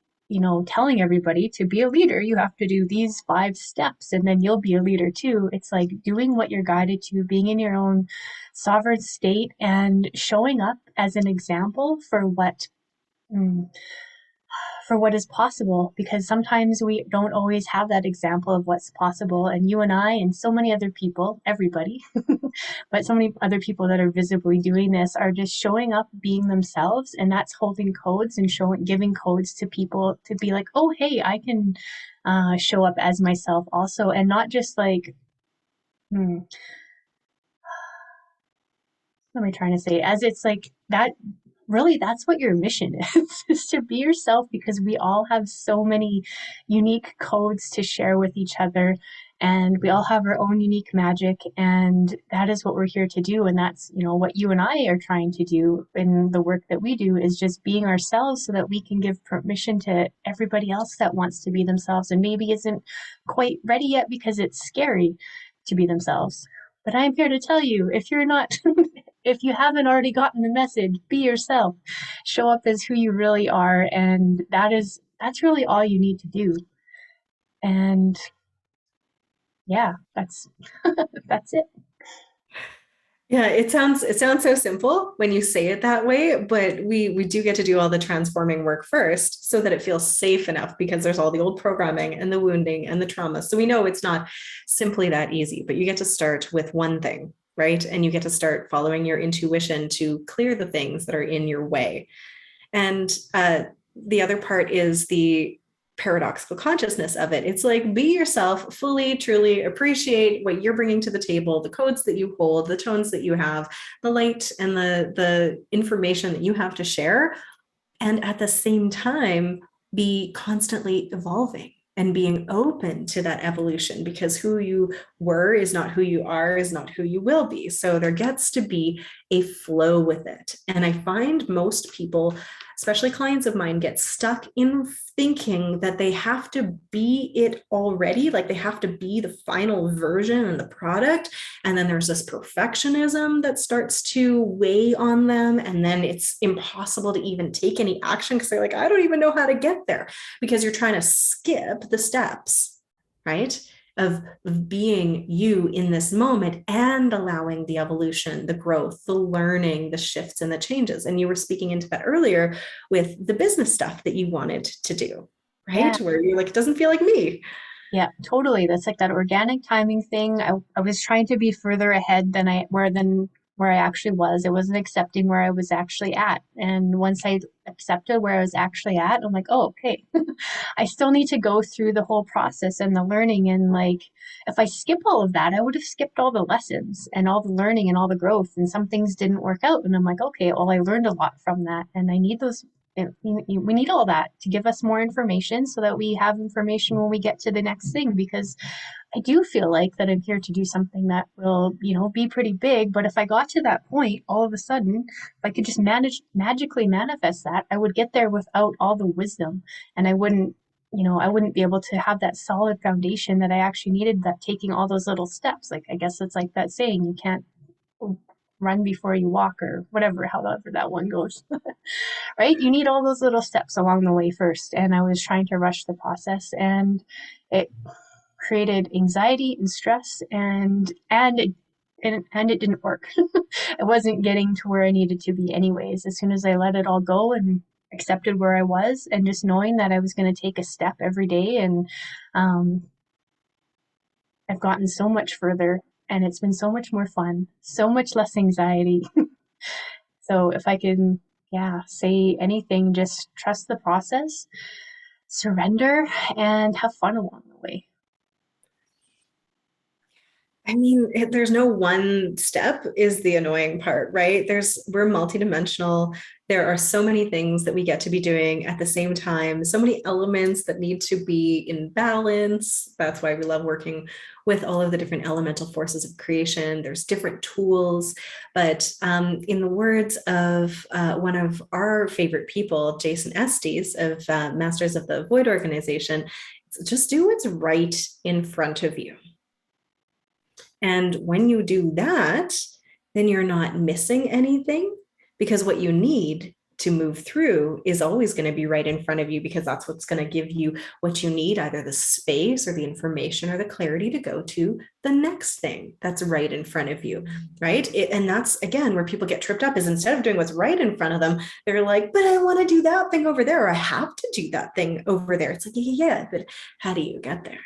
telling everybody to be a leader, you have to do these 5 steps and then you'll be a leader too. It's like doing what you're guided to, being in your own sovereign state and showing up as an example for what is possible, because sometimes we don't always have that example of what's possible. And you and I and so many other people, everybody, but so many other people that are visibly doing this are just showing up, being themselves. And that's holding codes and giving codes to people to be like, oh, hey, I can show up as myself also. And not just like, what am I trying to say? As it's like that, really, that's what your mission is to be yourself, because we all have so many unique codes to share with each other, and we all have our own unique magic, and that is what we're here to do. And that's what you and I are trying to do in the work that we do, is just being ourselves so that we can give permission to everybody else that wants to be themselves and maybe isn't quite ready yet because it's scary to be themselves. But I'm here to tell you, if you're not, if you haven't already gotten the message, be yourself. Show up as who you really are, and that's really all you need to do. And yeah, that's that's it. Yeah, it sounds so simple when you say it that way, but we do get to do all the transforming work first so that it feels safe enough because there's all the old programming and the wounding and the trauma. So we know it's not simply that easy, but you get to start with one thing, right? And you get to start following your intuition to clear the things that are in your way. And the other part is the paradoxical consciousness of it. It's like be yourself, fully, truly appreciate what you're bringing to the table, the codes that you hold, the tones that you have, the light and the information that you have to share, and at the same time be constantly evolving and being open to that evolution, because who you were is not who you are, is not who you will be. So there gets to be a flow with it. And I find most people, especially clients of mine, get stuck in thinking that they have to be it already, like they have to be the final version and the product. And then there's this perfectionism that starts to weigh on them. And then it's impossible to even take any action because they're like, I don't even know how to get there, because you're trying to skip the steps, right? Of being you in this moment and allowing the evolution, the growth, the learning, the shifts and the changes. And you were speaking into that earlier with the business stuff that you wanted to do, Yeah. right? Where you're like, it doesn't feel like me. Yeah, totally. That's like that organic timing thing. I was trying to be further ahead than where I actually was. I wasn't accepting where I was actually at. And once I accepted where I was actually at, I'm like, oh, okay. I still need to go through the whole process and the learning. And like, if I skip all of that, I would have skipped all the lessons and all the learning and all the growth. And some things didn't work out. And I'm like, okay, well, I learned a lot from that. And I need those we need all that to give us more information so that we have information when we get to the next thing, because I do feel like that I'm here to do something that will, be pretty big. But if I got to that point, all of a sudden, if I could just magically manifest that, I would get there without all the wisdom, and I wouldn't be able to have that solid foundation that I actually needed, that taking all those little steps. Like, I guess it's like that saying, you can't run before you walk, or whatever, however that one goes. Right? You need all those little steps along the way first. And I was trying to rush the process, and it created anxiety and stress, and it didn't work. I wasn't getting to where I needed to be anyways. As soon as I let it all go and accepted where I was, and just knowing that I was going to take a step every day, and um, I've gotten so much further, and it's been so much more fun, so much less anxiety. So if I can, yeah, say anything, just trust the process, surrender, and have fun along the way. I mean, there's no one step is the annoying part, right? We're multidimensional. There are so many things that we get to be doing at the same time, so many elements that need to be in balance. That's why we love working with all of the different elemental forces of creation. There's different tools. But in the words of one of our favorite people, Jason Estes of Masters of the Void organization, just do what's right in front of you. And when you do that, then you're not missing anything, because what you need to move through is always going to be right in front of you, because that's what's going to give you what you need, either the space or the information or the clarity to go to the next thing that's right in front of you, right? And that's, again, where people get tripped up, is instead of doing what's right in front of them, they're like, but I want to do that thing over there, or I have to do that thing over there. It's like, yeah, but how do you get there?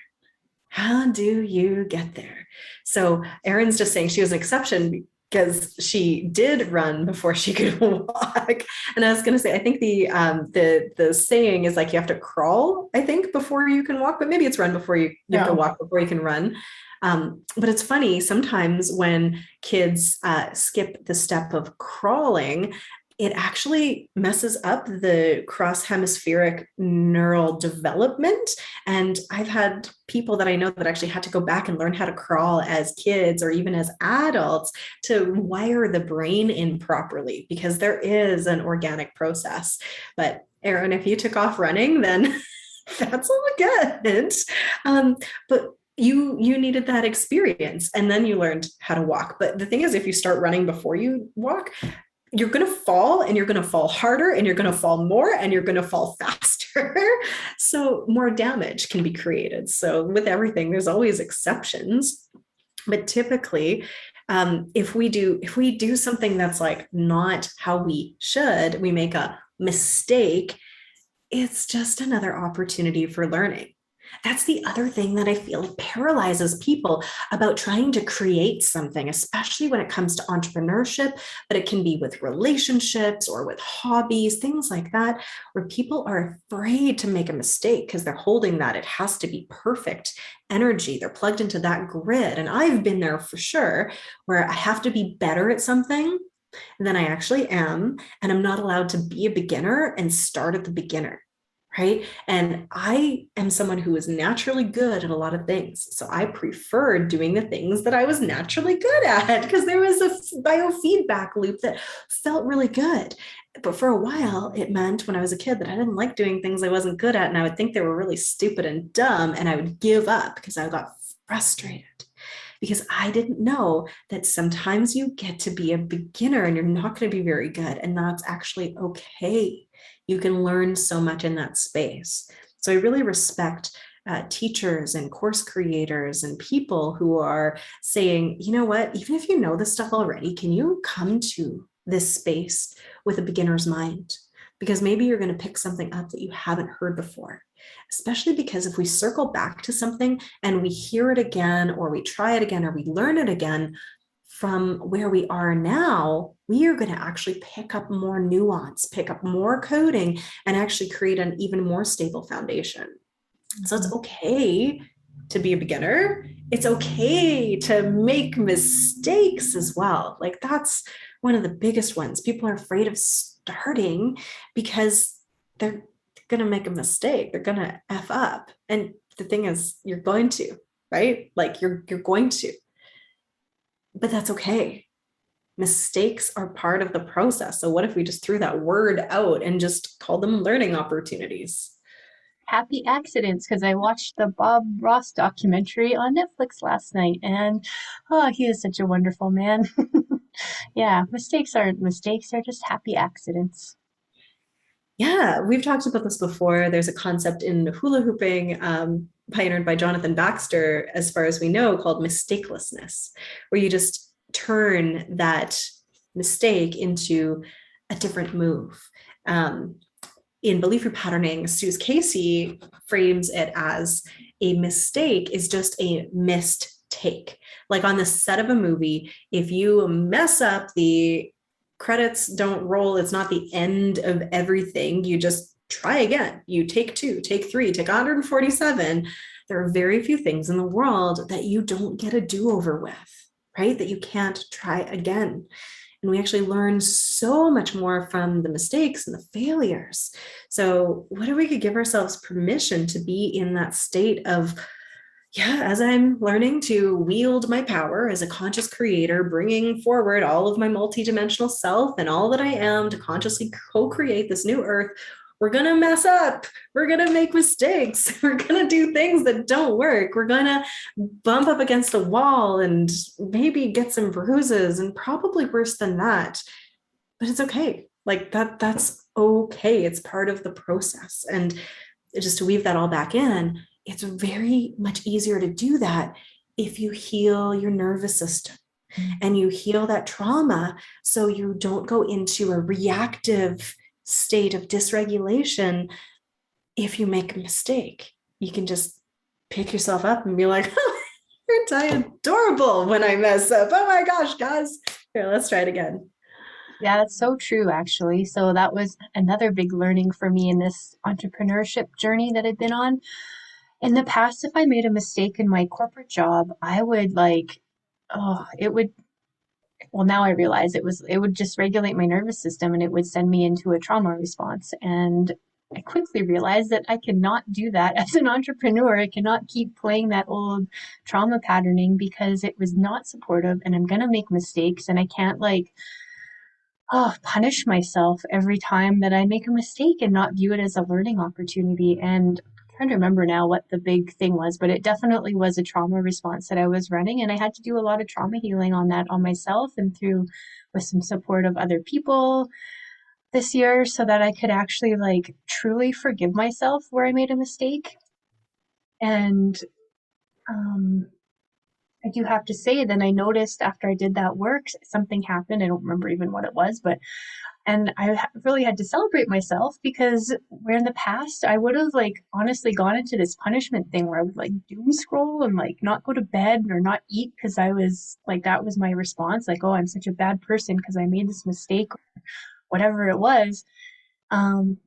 How do you get there? So Erin's just saying she was an exception because she did run before she could walk. And I was going to say, I think the saying is like you have to crawl, I think, before you can walk, but maybe it's run before you have to walk before you can run. But it's funny, sometimes when kids skip the step of crawling, it actually messes up the cross hemispheric neural development. And I've had people that I know that actually had to go back and learn how to crawl as kids or even as adults to wire the brain in properly, because there is an organic process. But Erin, if you took off running, then that's all good. But you needed that experience, and then you learned how to walk. But the thing is, if you start running before you walk, you're going to fall, and you're going to fall harder, and you're going to fall more, and you're going to fall faster. So more damage can be created. So with everything, there's always exceptions. But typically, If we do something that's like not how we should, we make a mistake, it's just another opportunity for learning. That's the other thing that I feel like paralyzes people about trying to create something, especially when it comes to entrepreneurship, but it can be with relationships or with hobbies, things like that, where people are afraid to make a mistake because they're holding that it has to be perfect energy. They're plugged into that grid. And I've been there for sure, where I have to be better at something than I actually am. And I'm not allowed to be a beginner and start at the beginner. Right. And I am someone who is naturally good at a lot of things. So I preferred doing the things that I was naturally good at because there was a biofeedback loop that felt really good. But for a while, it meant when I was a kid that I didn't like doing things I wasn't good at. And I would think they were really stupid and dumb. And I would give up because I got frustrated because I didn't know that sometimes you get to be a beginner and you're not going to be very good. And that's actually okay. You can learn so much in that space. So I really respect teachers and course creators and people who are saying, you know what, even if you know this stuff already, can you come to this space with a beginner's mind? Because maybe you're going to pick something up that you haven't heard before. Especially because if we circle back to something and we hear it again, or we try it again, or we learn it again, from where we are now, we are going to actually pick up more nuance, pick up more coding, and actually create an even more stable foundation. So it's okay to be a beginner. It's okay to make mistakes as well. Like that's one of the biggest ones. People are afraid of starting because they're going to make a mistake. They're going to F up. And the thing is, you're going to, right? Like you're going to, but that's okay. Mistakes are part of the process. So what if we just threw that word out and just called them learning opportunities? Happy accidents, because I watched the Bob Ross documentary on Netflix last night, and oh, he is such a wonderful man. Yeah, mistakes aren't mistakes, they're just happy accidents. Yeah, we've talked about this before. There's a concept in hula hooping pioneered by Jonathan Baxter, as far as we know, called mistakelessness, where you just turn that mistake into a different move. Um, in belief repatterning, Suze Casey frames it as a mistake is just a missed take. Like on the set of a movie, if you mess up, the credits don't roll, it's not the end of everything. You just try again. You take two, take three, take 147. There are very few things in the world that you don't get a do over with, right? That you can't try again. And we actually learn so much more from the mistakes and the failures. So, what if we could give ourselves permission to be in that state of, yeah, as I'm learning to wield my power as a conscious creator, bringing forward all of my multidimensional self and all that I am to consciously co create this new earth, we're going to mess up. We're going to make mistakes. We're going to do things that don't work. We're going to bump up against a wall and maybe get some bruises and probably worse than that. But it's okay. Like that's okay. It's part of the process. And just to weave that all back in, it's very much easier to do that if you heal your nervous system and you heal that trauma so you don't go into a reactive state of dysregulation. If you make a mistake, you can just pick yourself up and be like, oh, aren't I adorable when I mess up? Oh my gosh, guys. Here, let's try it again. Yeah, that's so true, actually. So that was another big learning for me in this entrepreneurship journey that I've been on. In the past, if I made a mistake in my corporate job, I would like, oh, it would, well, now I realize it would just regulate my nervous system and it would send me into a trauma response. And I quickly realized that I cannot do that as an entrepreneur. I cannot keep playing that old trauma patterning because it was not supportive and I'm going to make mistakes and I can't like punish myself every time that I make a mistake and not view it as a learning opportunity. And I'm trying to remember now what the big thing was, but it definitely was a trauma response that I was running. And I had to do a lot of trauma healing on that on myself and through with some support of other people this year so that I could actually like truly forgive myself where I made a mistake. And um I do have to say, then I noticed after I did that work, something happened. I don't remember even what it was, but and really had to celebrate myself because where in the past I would have like honestly gone into this punishment thing where I would like doom scroll and like not go to bed or not eat because I was like that was my response, like, oh, I'm such a bad person because I made this mistake, whatever it was. Um,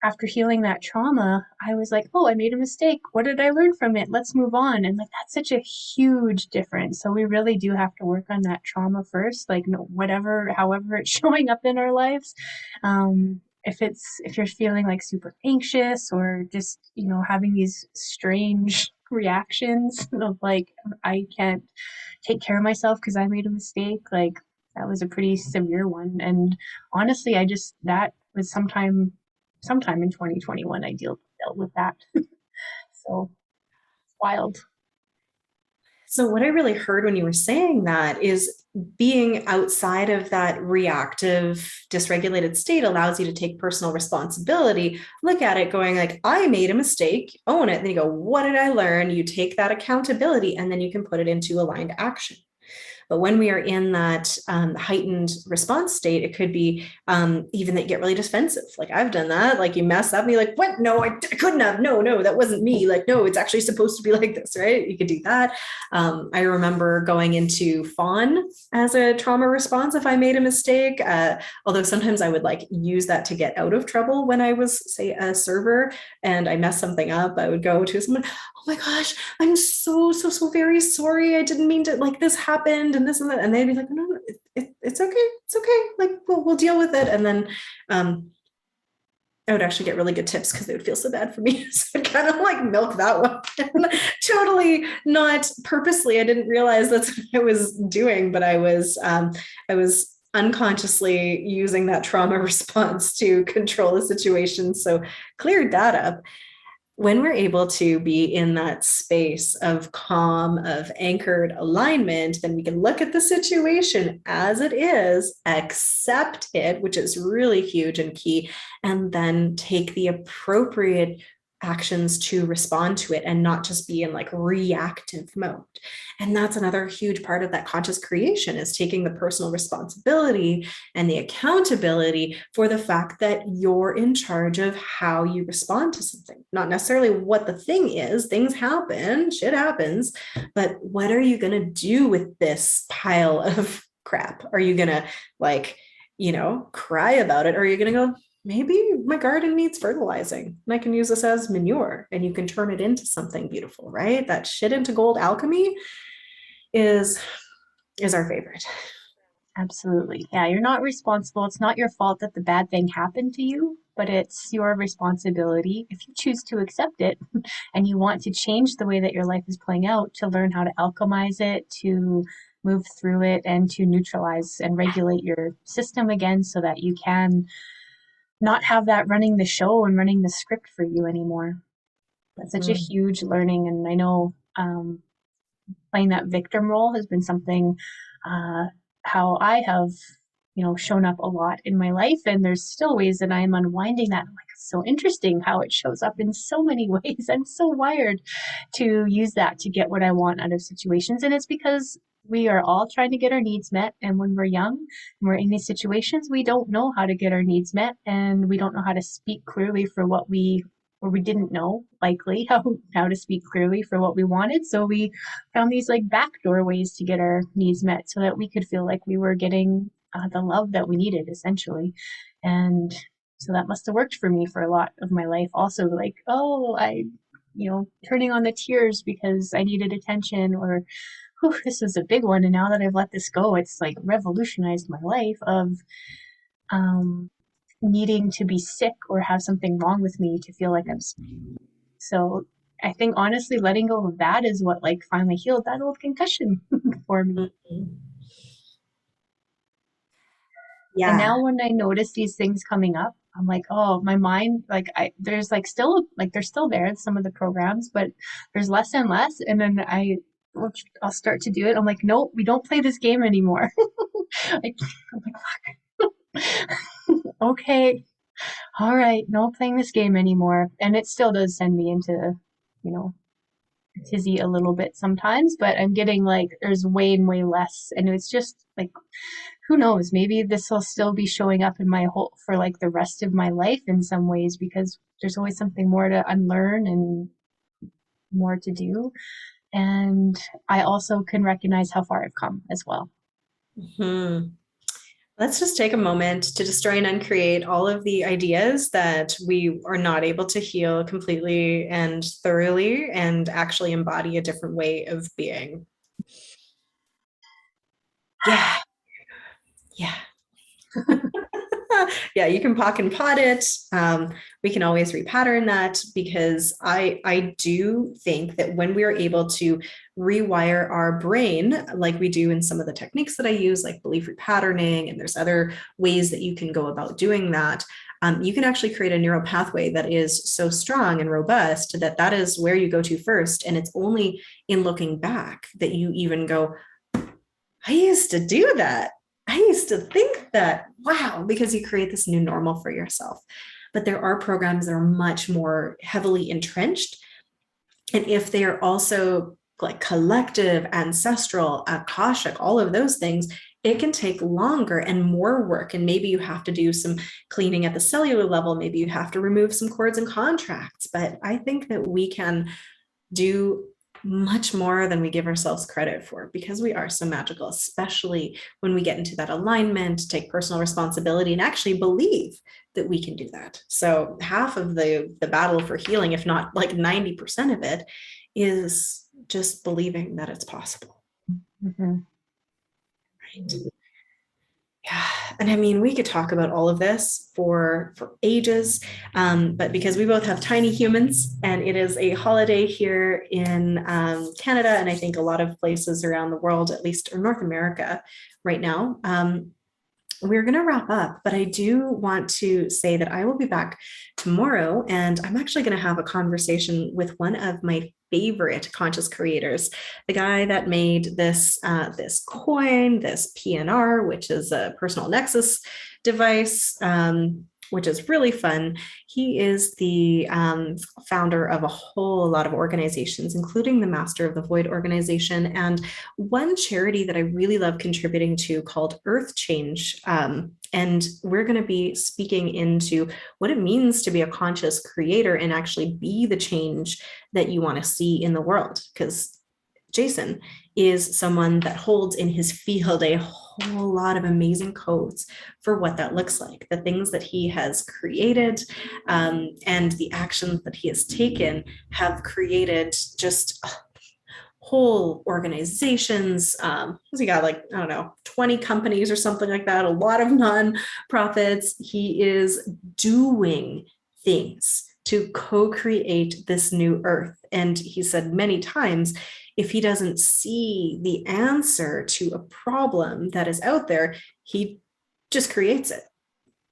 After healing that trauma, I was like, oh, I made a mistake. What did I learn from it? Let's move on. And like, that's such a huge difference. So we really do have to work on that trauma first, like, no, whatever, however it's showing up in our lives. If you're feeling like super anxious or just, having these strange reactions of like, I can't take care of myself because I made a mistake, like, that was a pretty severe one. And honestly, that was sometime in 2021 I dealt with that. So wild. So, what I really heard when you were saying that is being outside of that reactive, dysregulated state allows you to take personal responsibility, look at it going like, I made a mistake, own it. Then you go, what did I learn? You take that accountability and then you can put it into aligned action. But when we are in that heightened response state, it could be even that you get really defensive. Like I've done that. Like you mess up and you're like, what? No, I couldn't have. No, that wasn't me. Like, no, it's actually supposed to be like this, right? You could do that. I remember going into fawn as a trauma response if I made a mistake. Although sometimes I would like use that to get out of trouble when I was, say, a server and I messed something up. I would go to someone, oh my gosh, I'm so very sorry. I didn't mean to, like, this happened and this and that. And they'd be like, no, it's okay. It's okay. Like, we'll deal with it. And then I would actually get really good tips because they would feel so bad for me. So I'd kind of like milk that one. Totally not purposely. I didn't realize that's what I was doing, but I was unconsciously using that trauma response to control the situation. So cleared that up. When we're able to be in that space of calm, of anchored alignment, then we can look at the situation as it is, accept it, which is really huge and key, and then take the appropriate actions to respond to it and not just be in like reactive mode. And that's another huge part of that conscious creation is taking the personal responsibility and the accountability for the fact that you're in charge of how you respond to something, not necessarily what the thing is. Things happen, shit happens, but what are you going to do with this pile of crap? Are you going to like, cry about it? Or are you going to go, maybe my garden needs fertilizing and I can use this as manure and you can turn it into something beautiful, right? That shit into gold alchemy is our favorite. Absolutely. Yeah, you're not responsible. It's not your fault that the bad thing happened to you, but it's your responsibility if you choose to accept it and you want to change the way that your life is playing out to learn how to alchemize it, to move through it, and to neutralize and regulate your system again so that you can not have that running the show and running the script for you anymore. That's such a Mm. huge learning. And I know playing that victim role has been something uh, how I have, shown up a lot in my life. And there's still ways that I'm unwinding that. I'm like, it's so interesting how it shows up in so many ways. I'm so wired to use that to get what I want out of situations. And it's because we are all trying to get our needs met. And when we're young and we're in these situations, we don't know how to get our needs met and we don't know how to speak clearly for what we or we didn't know likely how to speak clearly for what we wanted. So we found these like backdoor ways to get our needs met so that we could feel like we were getting the love that we needed essentially. And so that must have worked for me for a lot of my life. Also, like, oh, turning on the tears because I needed attention or, whew, this was a big one. And now that I've let this go, it's like revolutionized my life of um, needing to be sick or have something wrong with me to feel like I'm so I think honestly letting go of that is what like finally healed that old concussion for me. Mhm. And Yeah. now when I notice these things coming up, I'm like, oh, my mind, like there's like still like they're still there, some of the programs, but there's less and less. And then I'll start to do it. I'm like, nope, we don't play this game anymore. like, I'm like, okay, all right, no playing this game anymore. And it still does send me into, you know, tizzy a little bit sometimes, but I'm getting like there's way and way less, and it's just like who knows, maybe this will still be showing up in my whole for like the rest of my life in some ways because there's always something more to unlearn and more to do. And I also can recognize how far I've come as well. Hmm. Let's just take a moment to destroy and uncreate all of the ideas that we are not able to heal completely and thoroughly and actually embody a different way of being. Yeah, yeah. Yeah, you can pock and pot it. We can always repattern that because I do think that when we are able to rewire our brain, like we do in some of the techniques that I use, like belief repatterning, and there's other ways that you can go about doing that. You can actually create a neural pathway that is so strong and robust that that is where you go to first. And it's only in looking back that you even go, I used to do that. I used to think that, wow, because you create this new normal for yourself. But there are programs that are much more heavily entrenched. And if they are also like collective, ancestral, akashic, all of those things, it can take longer and more work. And maybe you have to do some cleaning at the cellular level. Maybe you have to remove some cords and contracts. But I think that we can do much more than we give ourselves credit for because we are so magical, especially when we get into that alignment, take personal responsibility, and actually believe that we can do that. So half of the battle for healing, if not like 90% of it, is just believing that it's possible. Mm-hmm. Right. Yeah, and I mean, we could talk about all of this for ages, but because we both have tiny humans, and it is a holiday here in Canada, and I think a lot of places around the world, at least in North America, right now. We're going to wrap up, but I do want to say that I will be back tomorrow, and I'm actually going to have a conversation with one of my favorite conscious creators, the guy that made this coin, this PNR, which is a personal nexus device. Which is really fun. He is the founder of a whole lot of organizations, including the Master of the Void organization, and one charity that I really love contributing to called Earth Change. And we're going to be speaking into what it means to be a conscious creator and actually be the change that you want to see in the world. Because Jason is someone that holds in his field a whole lot of amazing codes for what that looks like, the things that he has created, and the actions that he has taken have created just whole organizations. He got like, I don't know, 20 companies or something like that, a lot of non-profits. He is doing things to co-create this new earth. And he said many times, if he doesn't see the answer to a problem that is out there, he just creates it.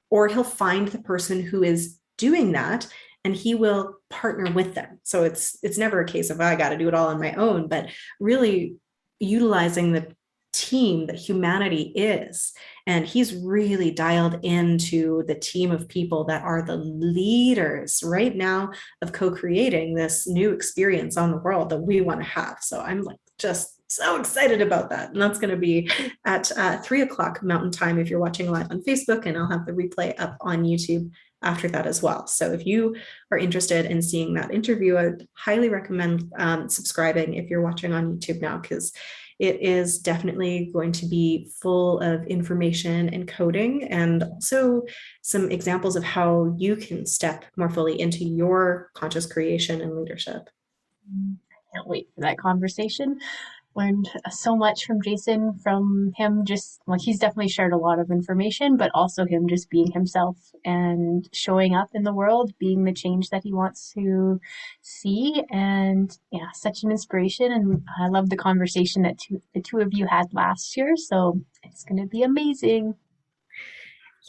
Or he'll find the person who is doing that and he will partner with them. So it's never a case of, oh, I got to do it all on my own, but really utilizing the team that humanity is. And he's really dialed into the team of people that are the leaders right now of co-creating this new experience on the world that we want to have. So I'm like just so excited about that. And that's going to be at 3 o'clock Mountain Time if you're watching live on Facebook, and I'll have the replay up on YouTube after that as well. So if you are interested in seeing that interview, I'd highly recommend subscribing if you're watching on YouTube now, because it is definitely going to be full of information and coding, and also some examples of how you can step more fully into your conscious creation and leadership. I can't wait for that conversation. Learned so much from Jason, from him just, well, he's definitely shared a lot of information, but also him just being himself and showing up in the world, being the change that he wants to see. And yeah, such an inspiration. And I love the conversation that the two of you had last year. So it's going to be amazing.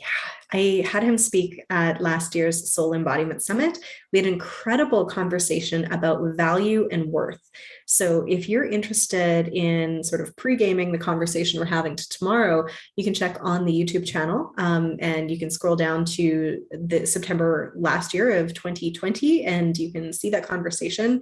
Yeah, I had him speak at last year's Soul Embodiment Summit. We had an incredible conversation about value and worth. So if you're interested in sort of pre-gaming the conversation we're having tomorrow, you can check on the YouTube channel, and you can scroll down to the September last year of 2020, and you can see that conversation.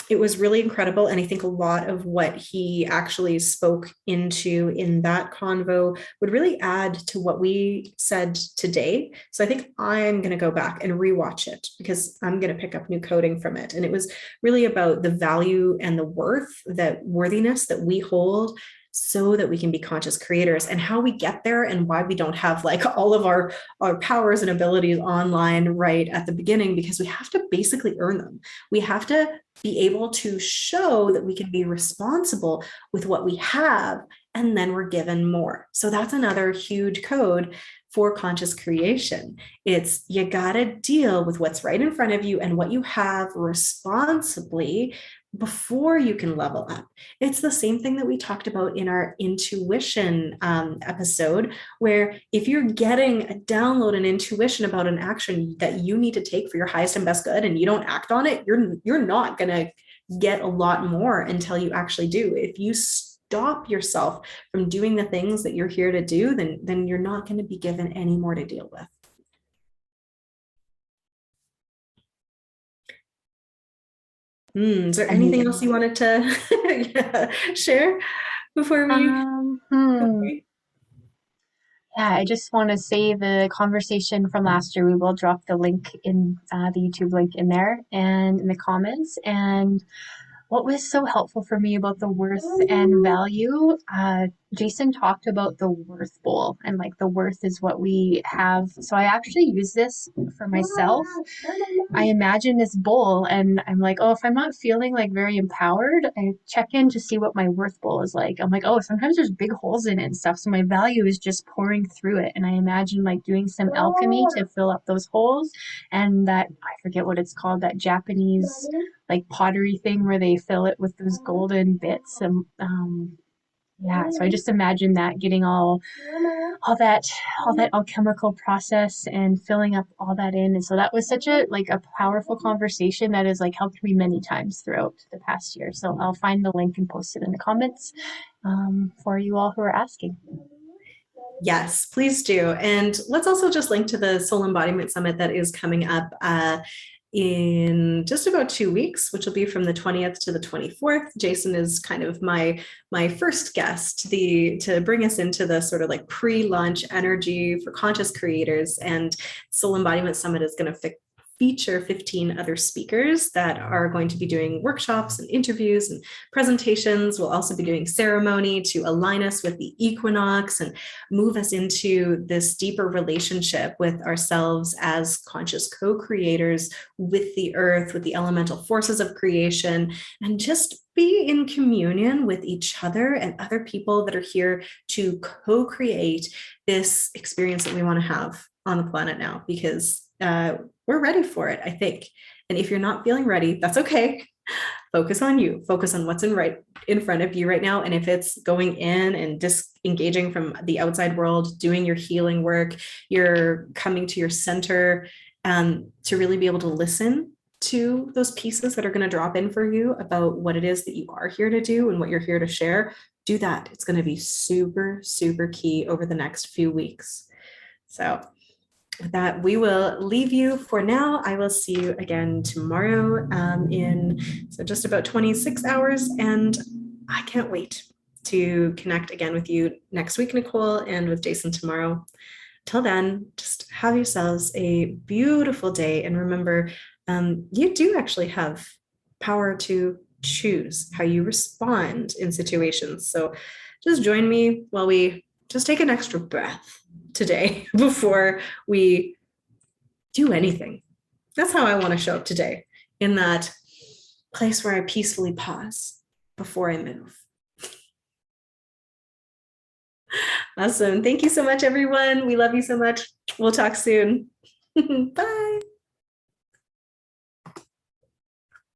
it was really incredible. And I think a lot of what he actually spoke into in that convo would really add to what we said today. So I think I'm going to go back and rewatch it because I'm going to pick up new coding from it. And it was really about the value and the worth, that worthiness that we hold so that we can be conscious creators, and how we get there and why we don't have like all of our powers and abilities online right at the beginning, because we have to basically earn them. We have to be able to show that we can be responsible with what we have, and then we're given more. So that's another huge code for conscious creation. It's you got to deal with what's right in front of you and what you have responsibly before you can level up. It's the same thing that we talked about in our intuition episode, where if you're getting a download, an intuition about an action that you need to take for your highest and best good, and you don't act on it, you're not going to get a lot more until you actually do. If you stop yourself from doing the things that you're here to do, then you're not going to be given any more to deal with. Is there anything else you Amazing. wanted to share before we? Um, hmm. Yeah, I just want to say the conversation from last year. We will drop the link in the YouTube link in there and in the comments. And what was so helpful for me about the worth and value, Jason talked about the worth bowl, and like the worth is what we have. So I actually use this for myself. I imagine this bowl and I'm like, oh, if I'm not feeling like very empowered, I check in to see what my worth bowl is like. I'm like, oh, sometimes there's big holes in it and stuff. So my value is just pouring through it. And I imagine like doing some alchemy to fill up those holes. And that, I forget what it's called, that Japanese like pottery thing where they fill it with those golden bits. And yeah, so I just imagine that getting all that all that alchemical process and filling up all that in. And so that was such a like a powerful conversation that has like helped me many times throughout the past year. So I'll find the link and post it in the comments for you all who are asking. Yes, please do. And let's also just link to the Soul Embodiment Summit that is coming up in just about 2 weeks, which will be from the 20th to the 24th. Jason is kind of my first guest to bring us into the sort of like pre-launch energy for conscious creators. And Soul Embodiment Summit is going to feature 15 other speakers that are going to be doing workshops and interviews and presentations. We'll also be doing ceremony to align us with the equinox and move us into this deeper relationship with ourselves as conscious co-creators with the earth, with the elemental forces of creation, and just be in communion with each other and other people that are here to co-create this experience that we want to have on the planet now, because we're ready for it, I think. And if you're not feeling ready, that's okay. Focus on you. Focus on what's in front of you right now. And if it's going in and disengaging from the outside world, doing your healing work, you're coming to your center, to really be able to listen to those pieces that are going to drop in for you about what it is that you are here to do and what you're here to share, do that. It's going to be super, super key over the next few weeks. So with that, we will leave you for now. I will see you again tomorrow in just about 26 hours. And I can't wait to connect again with you next week, Nicole, and with Jason tomorrow. Till then, just have yourselves a beautiful day. And remember, you do actually have power to choose how you respond in situations. So just join me while we just take an extra breath today before we do anything. That's how I want to show up today, in that place where I peacefully pause before I move. Awesome. Thank you so much, everyone. We love you so much. We'll talk soon. Bye.